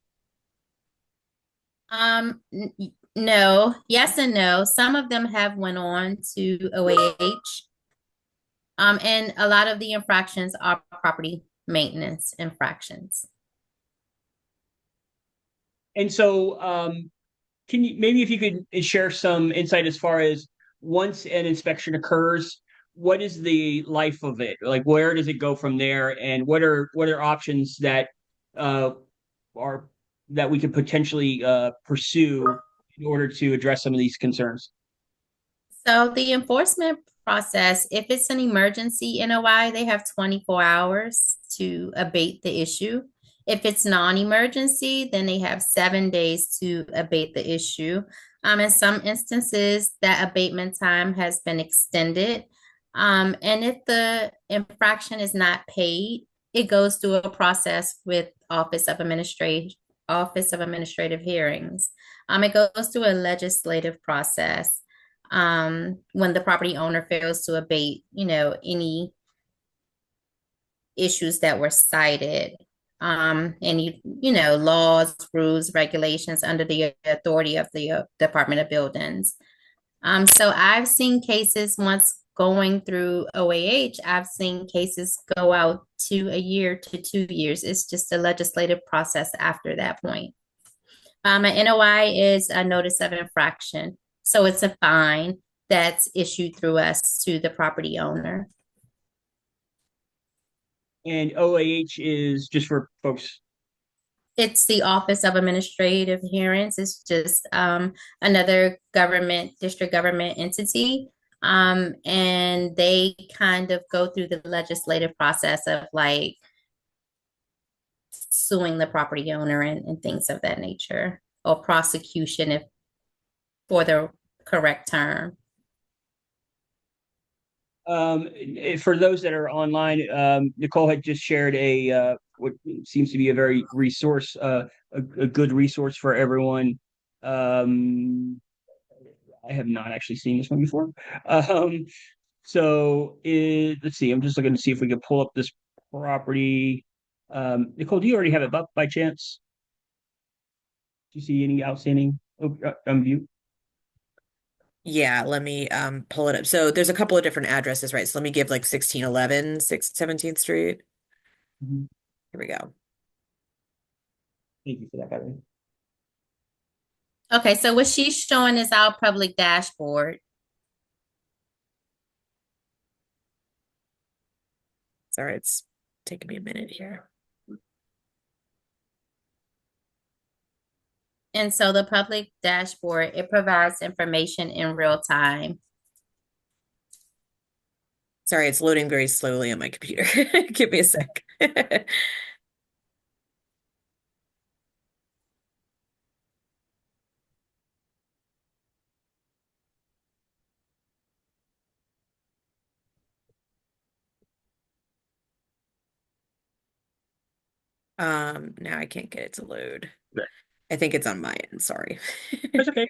No, yes and no. Some of them have went on to OAH. And a lot of the infractions are property maintenance infractions. And so, can you maybe if you could share some insight as far as once an inspection occurs, what is the life of it? Like, where does it go from there, and what are options that we could potentially pursue in order to address some of these concerns? So the enforcement process, if it's an emergency NOI, they have 24 hours to abate the issue. If it's non-emergency, then they have 7 days to abate the issue. In some instances, that abatement time has been extended. And if the infraction is not paid, it goes through a process with Office of Administrative Hearings. It goes through a legislative process when the property owner fails to abate, any issues that were cited, any, laws, rules, regulations under the authority of the Department of Buildings. So I've seen cases once going through OAH, I've seen cases go out to a year to 2 years. It's just a legislative process after that point. An NOI is a notice of infraction. So it's a fine that's issued through us to the property owner. And OAH is just for folks. It's the Office of Administrative Hearings. It's just another district government entity. And they kind of go through the legislative process of like suing the property owner and things of that nature, or prosecution if for the correct term. For those that are online, Nicole had just shared what seems to be a very a good resource for everyone. I have not actually seen this one before. Let's see. I'm just looking to see if we can pull up this property. Nicole, do you already have it up by chance? Do you see any outstanding view? Yeah, let me pull it up. So there's a couple of different addresses, right? So let me give like 1611 17th Street. Mm-hmm. Here we go. Thank you for that, Valerie. Okay, so what she's showing is our public dashboard. Sorry, it's taking me a minute here. And so the public dashboard, it provides information in real time. Sorry, it's loading very slowly on my computer. Give me a sec. Now I can't get it to load. Right. I think it's on my end, sorry. That's okay.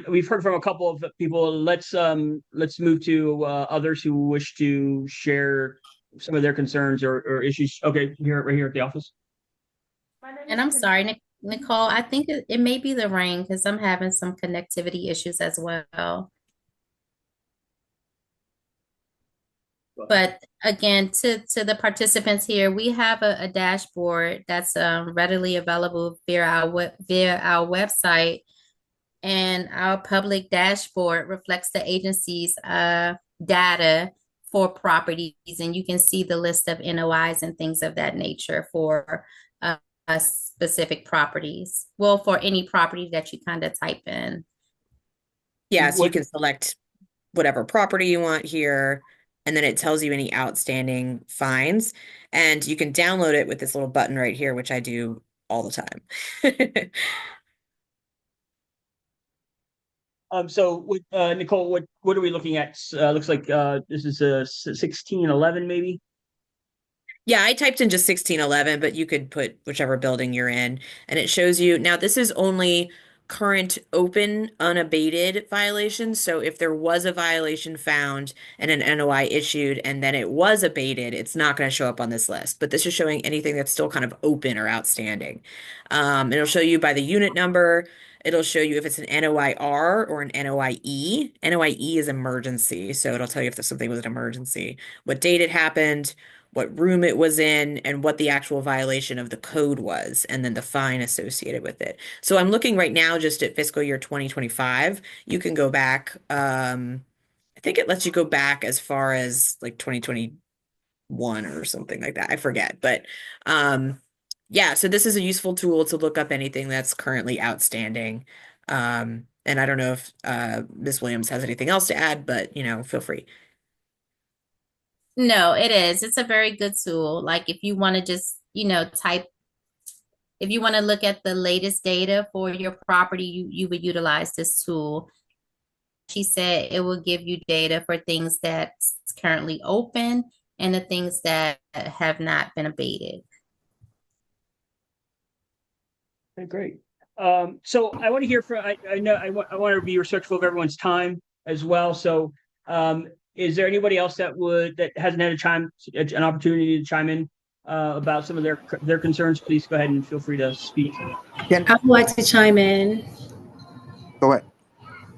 We've heard from a couple of people. Let's move to others who wish to share some of their concerns or issues. Okay, right here at the office. And I'm sorry, Nicole, I think it may be the rain because I'm having some connectivity issues as well. But again, to the participants here, we have a dashboard that's readily available via our website, and our public dashboard reflects the agency's data for properties, and you can see the list of NOIs and things of that nature for specific properties. Well, for any property that you kind of type in. Yeah, so you can select whatever property you want here, and then it tells you any outstanding fines, and you can download it with this little button right here, which I do all the time. So Nicole, what are we looking at? Looks like this is a 1611 maybe. Yeah, I typed in just 1611, but you could put whichever building you're in, and it shows you. Now, this is only current open unabated violations. So if there was a violation found and an NOI issued and then it was abated, it's not going to show up on this list. But this is showing anything that's still kind of open or outstanding. It'll show you by the unit number. It'll show you if it's an NOIR or an NOIE. NOIE is emergency, so it'll tell you if something was an emergency, what date it happened, what room it was in, and what the actual violation of the code was, and then the fine associated with it. So I'm looking right now just at fiscal year 2025. You can go back. I think it lets you go back as far as like 2021 or something like that. I forget. But yeah, so this is a useful tool to look up anything that's currently outstanding. And I don't know if Ms. Williams has anything else to add, but feel free. No, it is. It's a very good tool. Like if you want to just, type if you want to look at the latest data for your property, you would utilize this tool. She said it will give you data for things that's currently open and the things that have not been abated. Okay, great. So I want to hear from, I know I want to be respectful of everyone's time as well. So is there anybody else that hasn't had an opportunity to chime in about some of their concerns? Please go ahead and feel free to speak. I would like to chime in. Go ahead.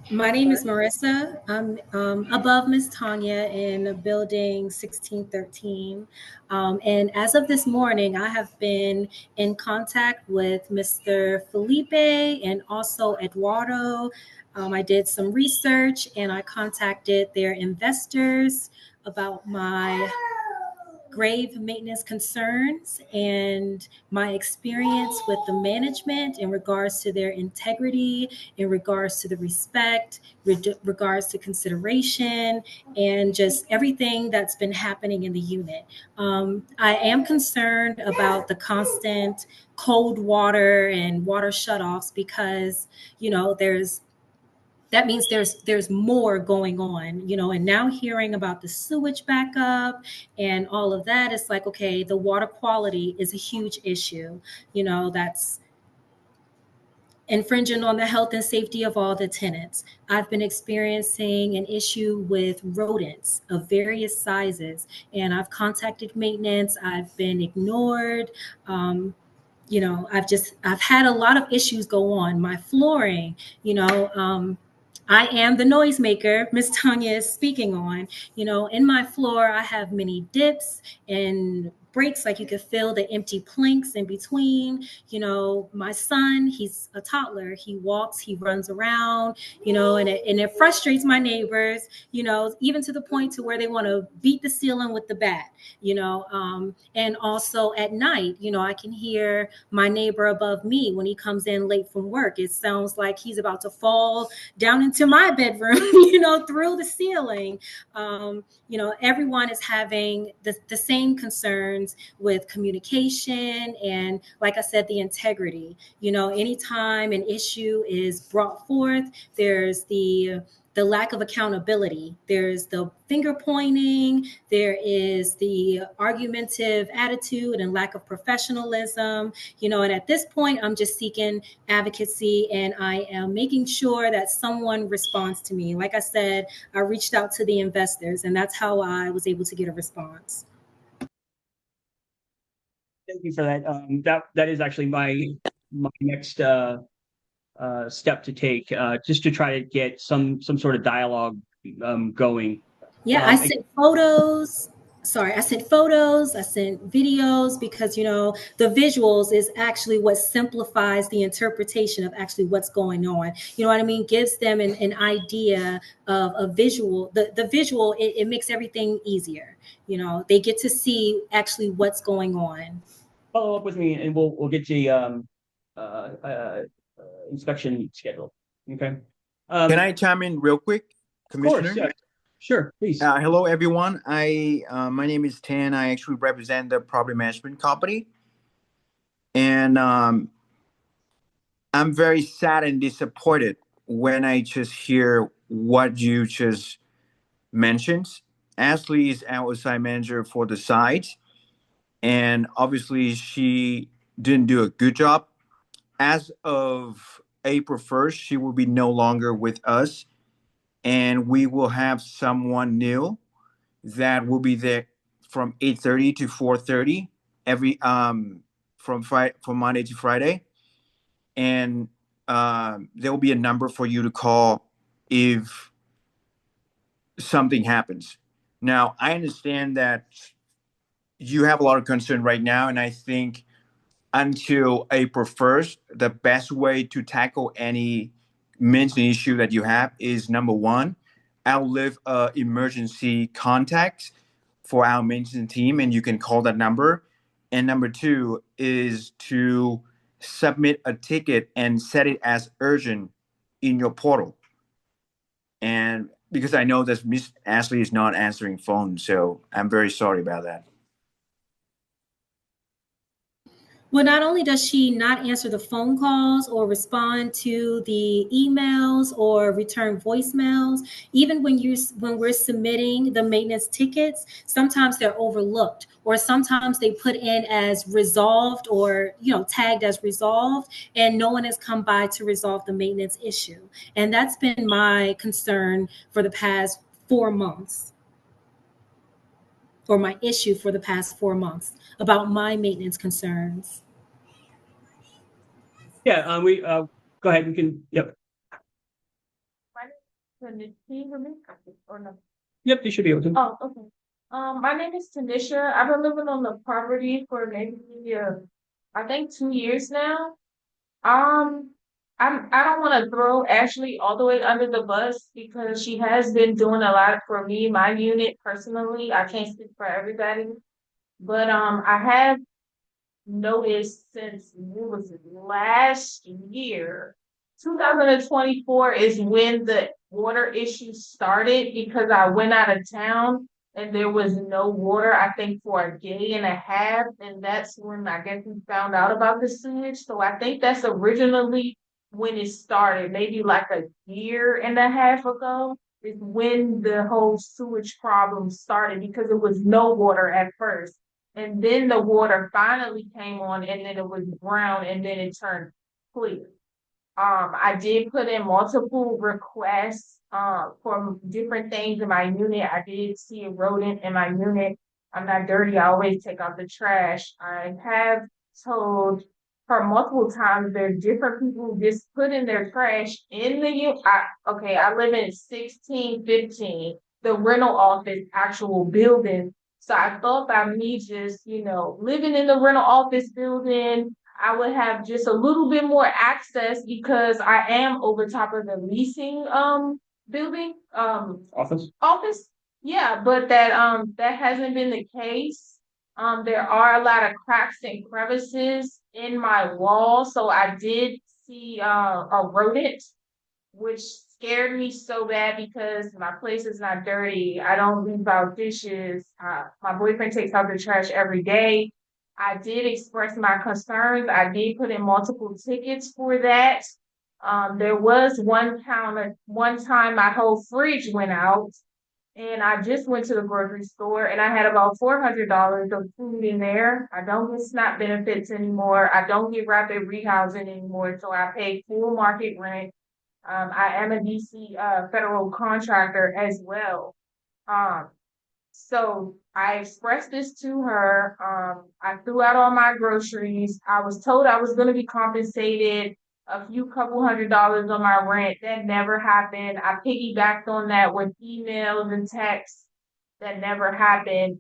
My name is Marissa. I'm above Miss Tanya in building 1613. And as of this morning, I have been in contact with Mr. Felipe and also Eduardo. I did some research and I contacted their investors about my grave maintenance concerns and my experience with the management in regards to their integrity, in regards to the respect, regards to consideration, and just everything that's been happening in the unit. I am concerned about the constant cold water and water shutoffs because, that means there's more going on, and now hearing about the sewage backup and all of that, it's like, okay, the water quality is a huge issue, that's infringing on the health and safety of all the tenants. I've been experiencing an issue with rodents of various sizes, and I've contacted maintenance. I've been ignored. I've had a lot of issues go on. My flooring, I am the noisemaker Miss Tanya is speaking on. In my floor, I have many dips and breaks, like you could feel the empty planks in between. My son, he's a toddler. He walks, he runs around, and it frustrates my neighbors, even to the point to where they want to beat the ceiling with the bat, and also at night, I can hear my neighbor above me when he comes in late from work. It sounds like he's about to fall down into my bedroom, through the ceiling. Everyone is having the same concerns with communication and, like I said, the integrity. Anytime an issue is brought forth, there's the lack of accountability. There's the finger pointing. There is the argumentative attitude and lack of professionalism. And at this point, I'm just seeking advocacy, and I am making sure that someone responds to me. Like I said, I reached out to the investors, and that's how I was able to get a response. Thank you for that. That is actually my next step to take, just to try to get some sort of dialogue going. Yeah, I sent photos. I sent videos, because, the visuals is actually what simplifies the interpretation of actually what's going on. You know what I mean? Gives them an idea of a visual. The visual, it makes everything easier. They get to see actually what's going on. Follow up with me and we'll get the inspection scheduled. Okay. Can I chime in real quick, Commissioner? Of course, yeah. Sure, please. Hello, everyone. My name is Tan. I actually represent the property management company, and I'm very sad and disappointed when I just hear what you just mentioned. Ashley is our site manager for the site, and obviously she didn't do a good job. As of April 1st, she will be no longer with us, and we will have someone new that will be there from 8:30 to 4:30 every from Monday to Friday, and there will be a number for you to call if something happens. Now, I understand that you have a lot of concern right now, and I think until April 1st, the best way to tackle any maintenance issue that you have is, number one, I'll leave emergency contacts for our maintenance team, and you can call that number. And number two is to submit a ticket and set it as urgent in your portal. And because I know that Miss Ashley is not answering phone, so I'm very sorry about that. Well, not only does she not answer the phone calls or respond to the emails or return voicemails, even when we're submitting the maintenance tickets, sometimes they're overlooked, or sometimes they put in as resolved, or tagged as resolved, and no one has come by to resolve the maintenance issue. And that's been my concern for the past 4 months, or my issue for the past 4 months about my maintenance concerns. Yeah, we go ahead. We can. Yep. Can you hear me or no? Yep. You should be able to. Oh, okay. My name is Tanisha. I've been living on the property for maybe I think 2 years now. I don't want to throw Ashley all the way under the bus because she has been doing a lot for me, my unit personally. I can't speak for everybody, but I have noticed since what was it, last year, 2024 is when the water issue started because I went out of town and there was no water, I think, for a day and a half. And that's when I guess we found out about the sewage. So I think that's originally when it started, maybe like a year and a half ago, is when the whole sewage problem started because there was no water at first. And then the water finally came on and then it was brown and then it turned clear. I did put in multiple requests for different things in my unit. I did see a rodent in my unit. I'm not dirty. I always take out the trash. I have told her multiple times there's different people who just put in their trash in the unit. I live in 1615, the rental office actual building. So I thought by me just, living in the rental office building, I would have just a little bit more access because I am over top of the leasing building office. Yeah, but that hasn't been the case. There are a lot of cracks and crevices in my wall, so I did see a rodent, which scared me so bad because my place is not dirty. I don't leave out dishes. My boyfriend takes out the trash every day. I did express my concerns. I did put in multiple tickets for that. There was one time my whole fridge went out, and I just went to the grocery store and I had about $400 of food in there. I don't get SNAP benefits anymore. I don't get rapid rehousing anymore, so I pay full market rent. I am a DC federal contractor as well. So I expressed this to her. I threw out all my groceries. I was told I was going to be compensated a couple $100s on my rent. That never happened. I piggybacked on that with emails and texts. That never happened.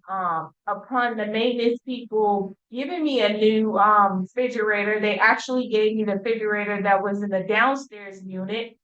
Upon the maintenance people giving me a new refrigerator, they actually gave me the refrigerator that was in the downstairs unit.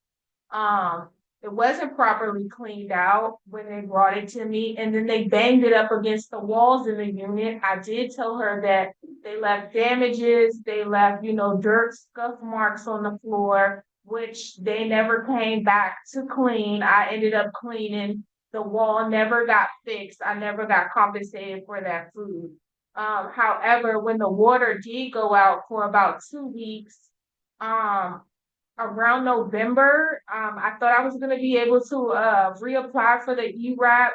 It wasn't properly cleaned out when they brought it to me, and then they banged it up against the walls in the unit. I did tell her that they left damages, they left, dirt, scuff marks on the floor, which they never came back to clean. I ended up cleaning. The wall never got fixed. I never got compensated for that food. However, when the water did go out for about 2 weeks, around November, I thought I was going to be able to reapply for the ERAP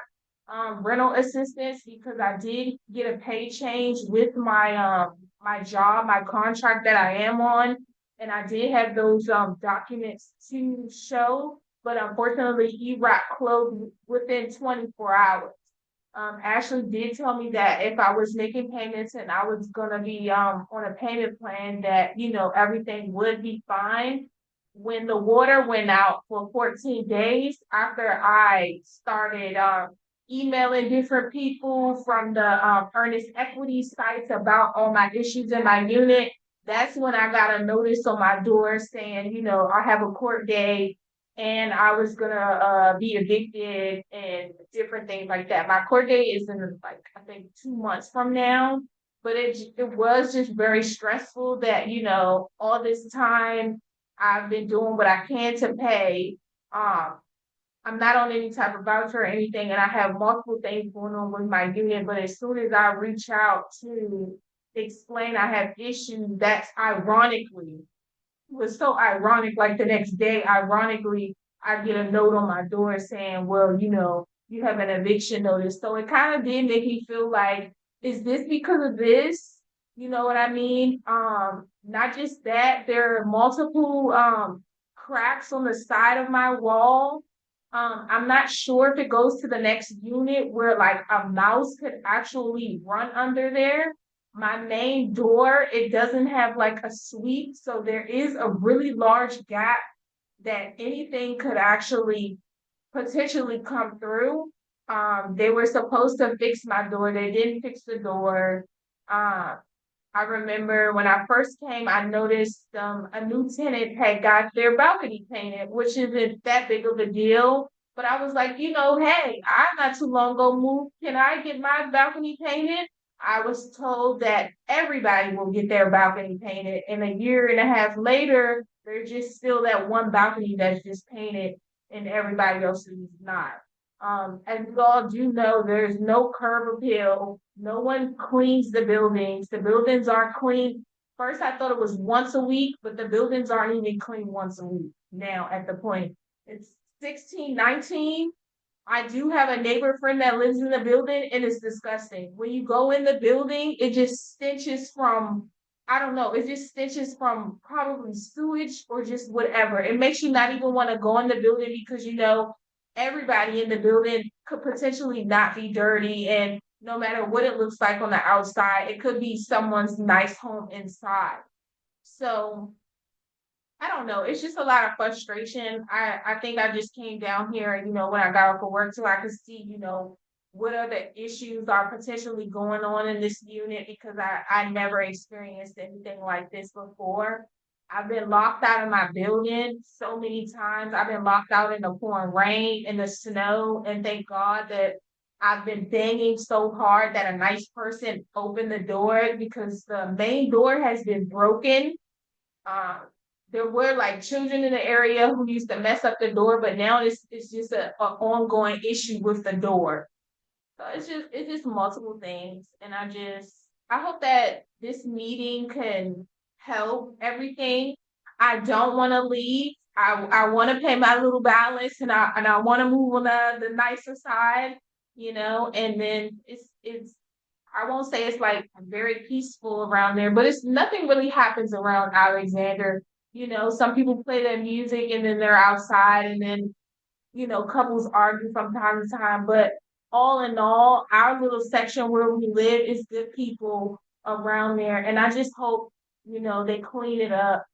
rental assistance because I did get a pay change with my my job, my contract that I am on, and I did have those documents to show, but unfortunately ERAP closed within 24 hours. Ashley did tell me that if I was making payments and I was gonna be on a payment plan that everything would be fine. When the water went out for 14 days after I started emailing different people from the earnest equity sites about all my issues in my unit, that's when I got a notice on my door saying, I have a court date and I was gonna be evicted and different things like that. My court date is in I think 2 months from now, but it was just very stressful that all this time I've been doing what I can to pay. I'm not on any type of voucher or anything, and I have multiple things going on with my union. But as soon as I reach out to explain I have issues, that's ironically, it was so ironic. Like the next day, ironically, I get a note on my door saying, well, you have an eviction notice. So it kind of did make me feel like, is this because of this? You know what I mean? Not just that, there are multiple cracks on the side of my wall. I'm not sure if it goes to the next unit where like a mouse could actually run under there. My main door, it doesn't have like a sweep, so there is a really large gap that anything could actually potentially come through. They were supposed to fix my door. They didn't fix the door. Um, I remember when I first came, I noticed a new tenant had got their balcony painted, which isn't that big of a deal. But I was like, hey, I not too long ago moved. Can I get my balcony painted? I was told that everybody will get their balcony painted. And a year and a half later, there's just still that one balcony that's just painted and everybody else is not. As you all do know, there's no curb appeal. No one cleans the buildings. The buildings aren't clean. First, I thought it was once a week, but the buildings aren't even clean once a week now at the point. It's 1619. I do have a neighbor friend that lives in the building and it's disgusting. When you go in the building, it just stenches from, I don't know, it just stenches from probably sewage or just whatever. It makes you not even want to go in the building because everybody in the building could potentially not be dirty, and no matter what it looks like on the outside, it could be someone's nice home inside. So I don't know. It's just a lot of frustration. I think I just came down here, when I got off of work so I could see, what other issues are potentially going on in this unit because I never experienced anything like this before. I've been locked out of my building so many times. I've been locked out in the pouring rain, in the snow, and thank God that I've been banging so hard that a nice person opened the door because the main door has been broken. Um, there were like children in the area who used to mess up the door, but now it's just a ongoing issue with the door. So it's just multiple things, and I hope that this meeting can help everything. I don't want to leave. I want to pay my little balance, and I want to move on the nicer side, and then it's I won't say it's like very peaceful around there, but it's nothing really happens around Alexander. Some people play their music and then they're outside and then, couples argue from time to time. But all in all, our little section where we live is good people around there. And I just hope, they clean it up,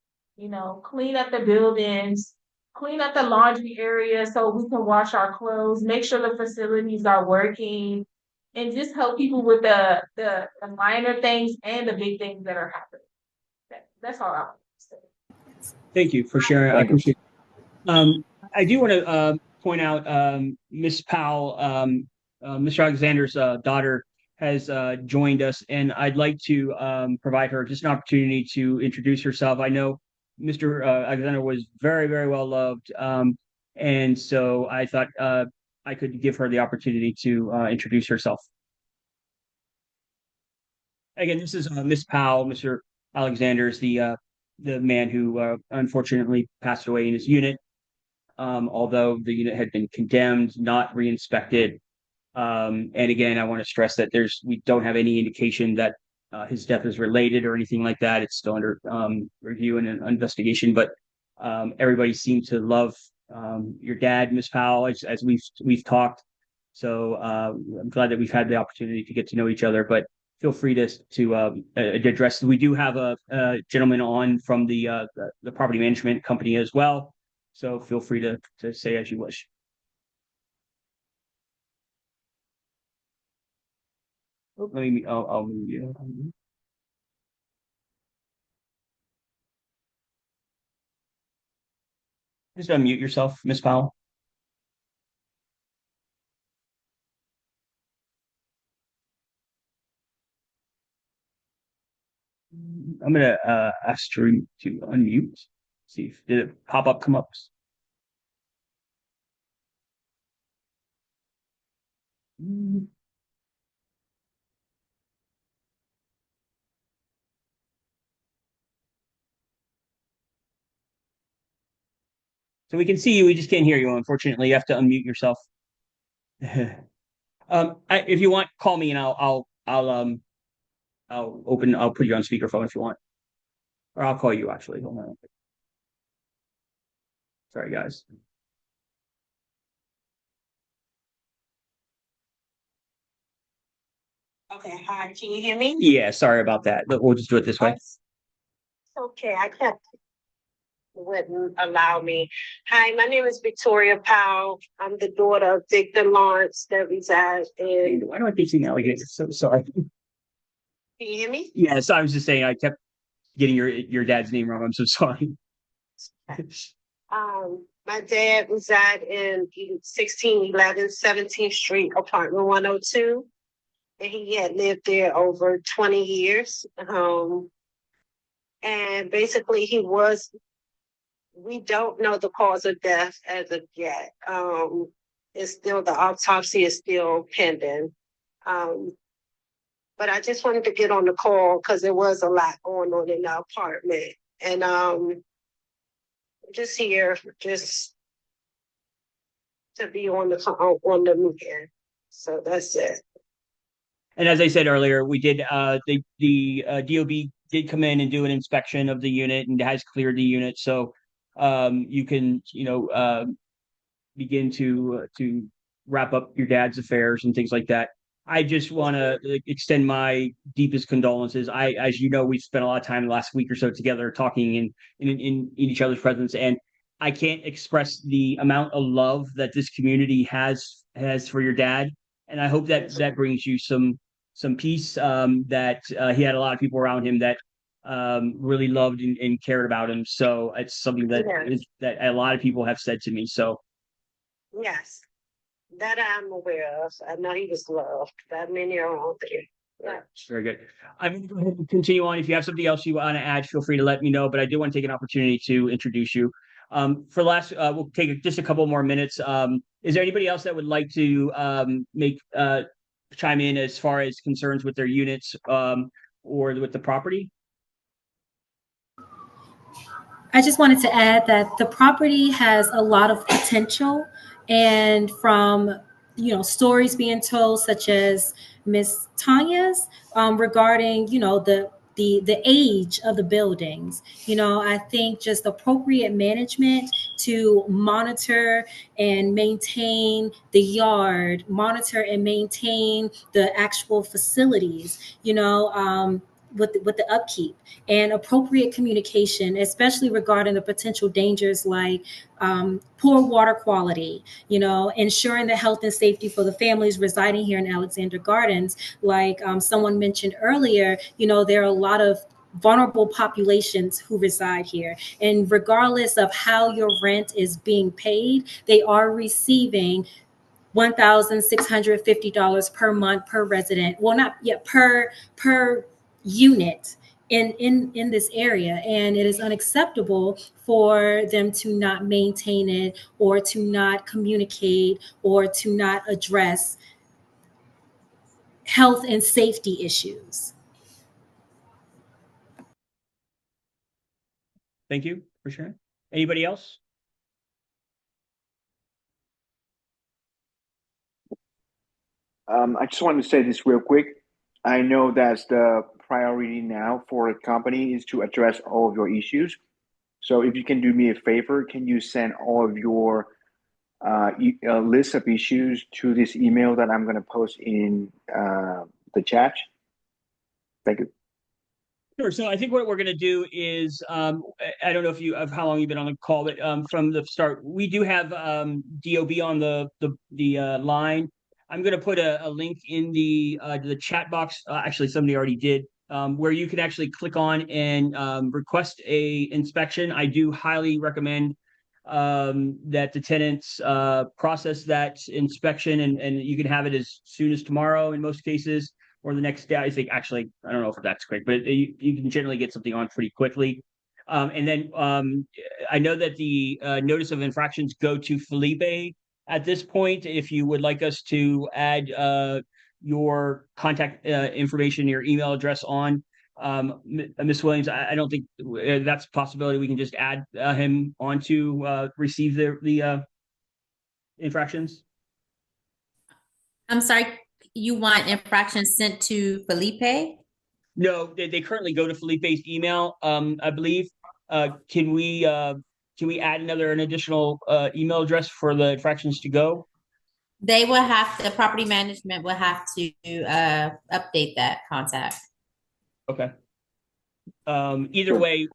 clean up the buildings, clean up the laundry area so we can wash our clothes, make sure the facilities are working, and just help people with the minor things and the big things that are happening. That's all I want to say. Thank you for sharing. I Thank you. appreciate it. I do want to point out Miss Powell, Mr. Alexander's daughter has joined us, and I'd like to provide her just an opportunity to introduce herself. I know Mr. Alexander was very, very well loved, and so I thought I could give her the opportunity to introduce herself. Again, this is Miss Powell. Mr. Alexander is the man who unfortunately passed away in his unit. Although the unit had been condemned, not re-inspected. And again, I want to stress that we don't have any indication that his death is related or anything like that. It's still under review and an investigation. But everybody seemed to love your dad, Miss Powell, as we've talked. So I'm glad that we've had the opportunity to get to know each other. But feel free to address. We do have a gentleman on from the property management company as well. So feel free to say as you wish. Oh, I'll move you. Just unmute yourself, Miss Powell. I'm gonna ask her to unmute. See if did it pop up come up. So we can see you, we just can't hear you. Unfortunately, you have to unmute yourself. If you want, call me and I'll put you on speakerphone if you want, or I'll call you actually. Hold on. Sorry, guys. Okay, hi, can you hear me? Yeah, sorry about that. We'll just do it this way. Okay, I kept wouldn't allow me. Hi, my name is Victoria Powell. I'm the daughter of Victor Lawrence that resides in. Why do I keep seeing alligators? So sorry. Can you hear me? Yes, I was just saying I kept getting your dad's name wrong. I'm so sorry. My dad reside in 1611 17th Street, apartment 102. And he had lived there over 20 years. And basically we don't know the cause of death as of yet. It's still, the autopsy is still pending. But I just wanted to get on the call because there was a lot going on in the apartment. And just here, just to be on the meeting. So that's it. And as I said earlier, we did the DOB did come in and do an inspection of the unit and has cleared the unit, so you can begin to wrap up your dad's affairs and things like that. I just want to extend my deepest condolences. As you know, we've spent a lot of time the last week or so together talking in each other's presence, and I can't express the amount of love that this community has for your dad. And I hope that brings you some peace. That he had a lot of people around him that really loved and cared about him. So it's something that that a lot of people have said to me. So yes. That I'm aware of. I know he was loved. That many are on there. Yeah. Very good. I'm going to go ahead and continue on. If you have something else you want to add, feel free to let me know. But I do want to take an opportunity to introduce you. For last, we'll take just a couple more minutes. Is there anybody else that would like to chime in as far as concerns with their units or with the property? I just wanted to add that the property has a lot of potential, and from stories being told, such as Miss Tanya's, regarding the age of the buildings. I think just appropriate management to monitor and maintain the yard, monitor and maintain the actual facilities. With the upkeep and appropriate communication, especially regarding the potential dangers like poor water quality, ensuring the health and safety for the families residing here in Alexander Gardens. Like someone mentioned earlier, there are a lot of vulnerable populations who reside here. And regardless of how your rent is being paid, they are receiving $1,650 per month per resident. Well, not yet, per unit in this area. And it is unacceptable for them to not maintain it, or to not communicate, or to not address health and safety issues. Thank you for sharing. Anybody else? I just wanted to say this real quick. I know that's the priority now for a company is to address all of your issues. So if you can do me a favor, can you send all of your list of issues to this email that I'm going to post in the chat? Thank you. Sure. So I think what we're going to do is, I don't know if you of how long you've been on the call, but from the start, we do have DOB on the line. I'm going to put a link in the chat box. Actually, somebody already did, where you can actually click on and request a inspection. I do highly recommend that the tenants process that inspection, and you can have it as soon as tomorrow in most cases, or the next day. I think actually, I don't know if that's quick, but you can generally get something on pretty quickly. And then I know that the notice of infractions go to Felipe at this point. If you would like us to add your contact information, your email address on, Ms. Williams, I don't think that's a possibility. We can just add him on to receive the infractions. I'm sorry, you want infractions sent to Felipe? No, they currently go to Felipe's email, I believe. Can we add an additional email address for the infractions to go? They will have to, property management will have to update that contact. Okay. Either way,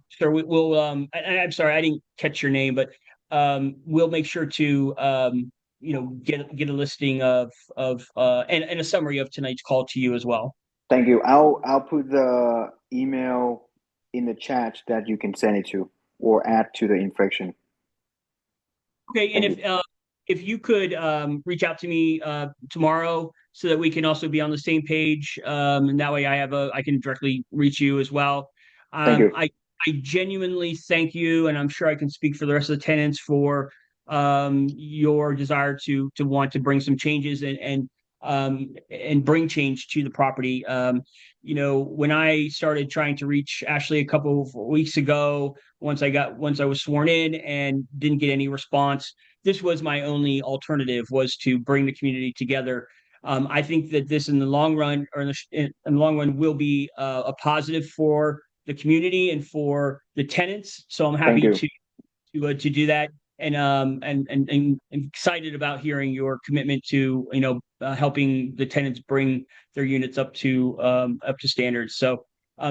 sir, we'll I'm sorry, I didn't catch your name, but we'll make sure to get a listing of and a summary of tonight's call to you as well. Thank you. I'll put the email in the chat that you can send it to or add to the infraction. Okay, and if you could reach out to me tomorrow so that we can also be on the same page, and that way I can directly reach you as well. Thank you. I genuinely thank you, and I'm sure I can speak for the rest of the tenants for your desire to want to bring some changes and bring change to the property. When I started trying to reach Ashley a couple of weeks ago, once I was sworn in and didn't get any response, this was my only alternative, was to bring the community together. I think that this in the long run, or in the long run, will be a positive for the community and for the tenants. So I'm happy to do that, and excited about hearing your commitment to helping the tenants bring their units up to standards. So,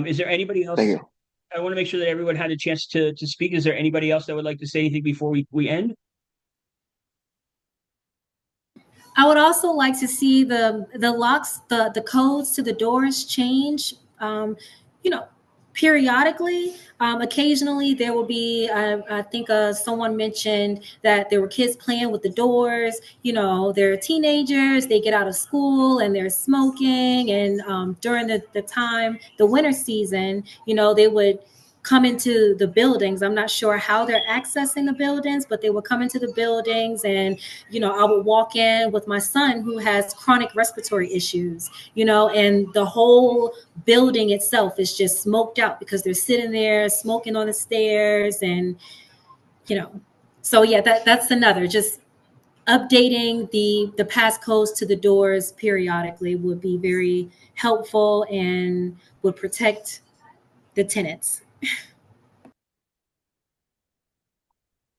is there anybody else? Thank you. I want to make sure that everyone had a chance to speak. Is there anybody else that would like to say anything before we end? I would also like to see the locks, the codes to the doors change, periodically. Occasionally there will be, I think someone mentioned that there were kids playing with the doors. They're teenagers, they get out of school and they're smoking. And during the winter season, they would come into the buildings. I'm not sure how they're accessing the buildings, but they would come into the buildings, and I would walk in with my son who has chronic respiratory issues, and the whole building itself is just smoked out because they're sitting there smoking on the stairs. And so yeah, that's another, just updating the passcodes to the doors periodically would be very helpful and would protect the tenants.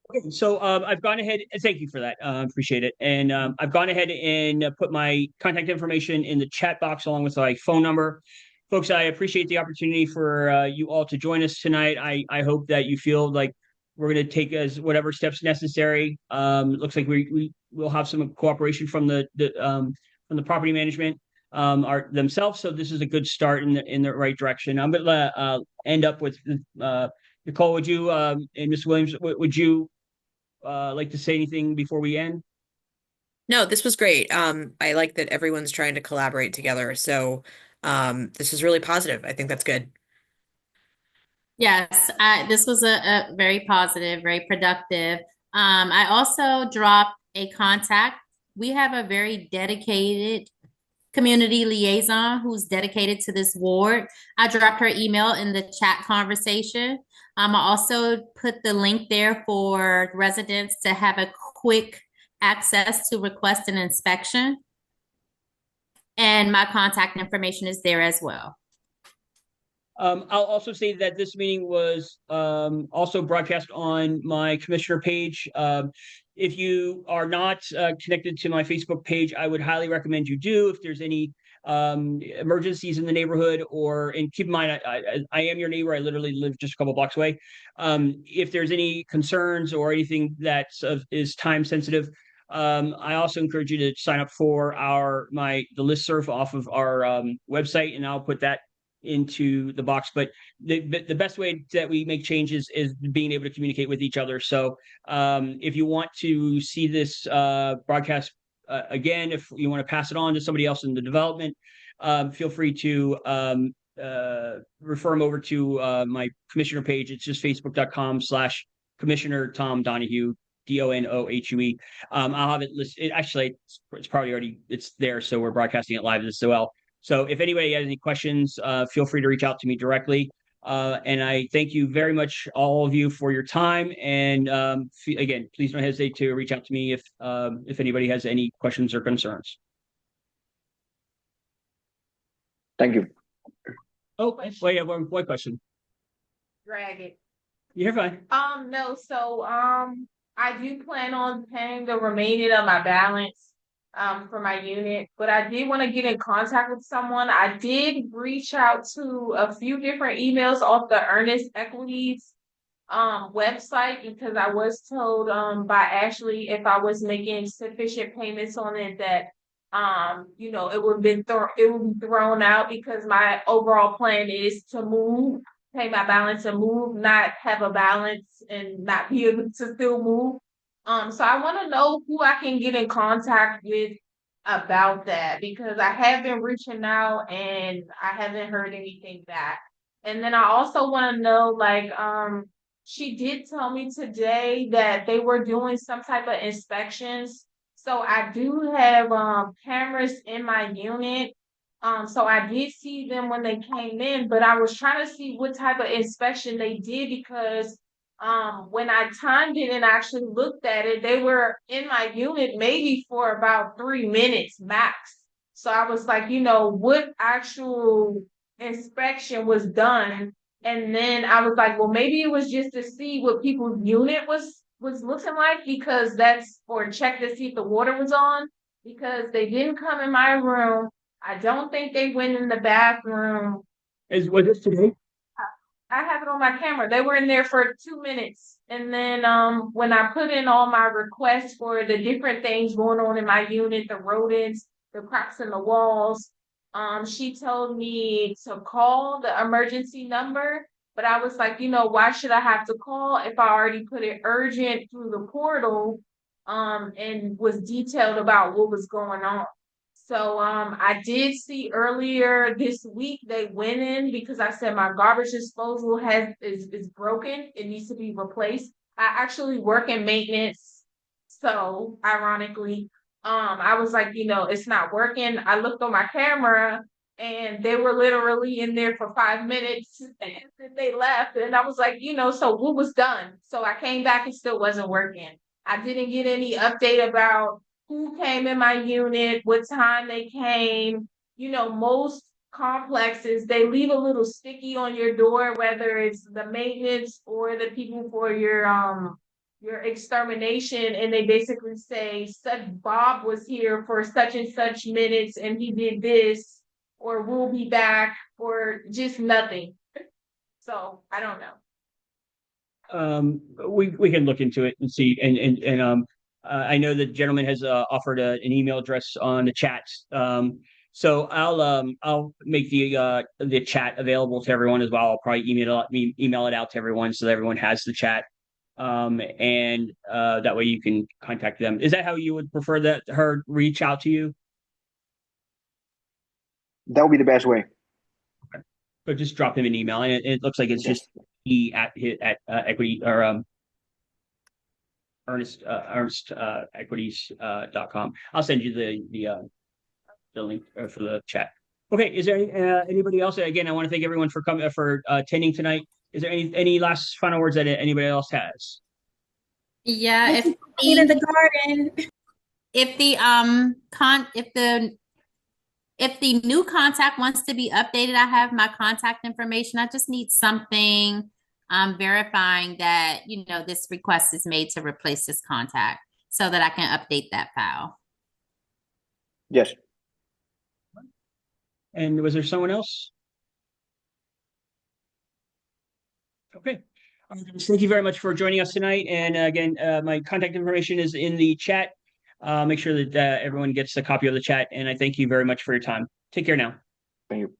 Okay, so I've gone ahead. Thank you for that. Appreciate it. And I've gone ahead and put my contact information in the chat box along with my phone number. Folks, I appreciate the opportunity for you all to join us tonight. I hope that you feel like we're going to take as whatever steps necessary. It looks like we will have some cooperation from the property management themselves. So this is a good start in the right direction. I'm going to end up with Nicole. Would you and Ms. Williams, would you like to say anything before we end? No, this was great. I like that everyone's trying to collaborate together. So this is really positive. I think that's good. Yes, this was a very positive, very productive. I also dropped a contact. We have a very dedicated community liaison who's dedicated to this ward. I dropped her email in the chat conversation. I also put the link there for residents to have a quick access to request an inspection. And my contact information is there as well. I'll also say that this meeting was also broadcast on my commissioner page. If you are not connected to my Facebook page, I would highly recommend you do. If there's any emergencies in the neighborhood, and keep in mind, I am your neighbor. I literally live just a couple blocks away. If there's any concerns or anything that is time sensitive, I also encourage you to sign up for the listserv off of our website, and I'll put that into the box. But the best way that we make changes is being able to communicate with each other. So if you want to see this broadcast again, if you want to pass it on to somebody else in the development, feel free to refer them over to my commissioner page. It's just facebook.com/Commissioner Tom Donohue, Donohue. I'll have it listed. Actually, it's probably already there, so we're broadcasting it live as well. So if anybody has any questions, feel free to reach out to me directly. And I thank you very much, all of you, for your time. And again, please don't hesitate to reach out to me if anybody has any questions or concerns. Thank you. Oh, wait, one question. Drag it. You're fine. No, so I do plan on paying the remaining of my balance for my unit, but I did want to get in contact with someone. I did reach out to a few different emails off the Earnest Equities website because I was told by Ashley if I was making sufficient payments on it that you know, it would be thrown out because my overall plan is to move, pay my balance and move, not have a balance and not be able to still move. So I want to know who I can get in contact with about that because I have been reaching out and I haven't heard anything back. And then I also want to know, like, she did tell me today that they were doing some type of inspections. So I do have cameras in my unit. So I did see them when they came in, but I was trying to see what type of inspection they did because when I timed it and actually looked at it, they were in my unit maybe for about 3 minutes max. So I was like, you know, what actual inspection was done? And then I was like, well, maybe it was just to see what people's unit was looking like because that's or check to see if the water was on because they didn't come in my room. I don't think they went in the bathroom. Was this today? I have it on my camera. They were in there for 2 minutes. And then when I put in all my requests for the different things going on in my unit, the rodents, the cracks in the walls, she told me to call the emergency number. But I was like, you know, why should I have to call if I already put it urgent through the portal and was detailed about what was going on? So I did see earlier this week they went in because I said my garbage disposal is broken. It needs to be replaced. I actually work in maintenance. So ironically, I was like, you know, it's not working. I looked on my camera and they were literally in there for 5 minutes and they left. And I was like, you know, so what was done? So I came back and still wasn't working. I didn't get any update about who came in my unit, what time they came. You know, most complexes, they leave a little sticky on your door, whether it's the maintenance or the people for your extermination, and they basically say such Bob was here for such and such minutes and he did this, or we'll be back, or just nothing. So I don't know. We can look into it and see. And I know the gentleman has offered an email address on the chat. So I'll make the chat available to everyone as well. I'll probably email it out to everyone so that everyone has the chat. And that way you can contact them. Is that how you would prefer that her reach out to you? That would be the best way. Okay. But just drop him an email, and it looks like it's just at equity or earnestequities.com. I'll send you the link for the chat. Okay. Is there anybody else? Again, I want to thank everyone for coming for attending tonight. Is there any last final words that anybody else has? Yeah, In the garden. If the new contact wants to be updated, I have my contact information. I just need something verifying that, you know, this request is made to replace this contact so that I can update that file. Yes. And was there someone else? Okay. Thank you very much for joining us tonight. And again, my contact information is in the chat. Make sure that everyone gets a copy of the chat. And I thank you very much for your time. Take care now. Thank you.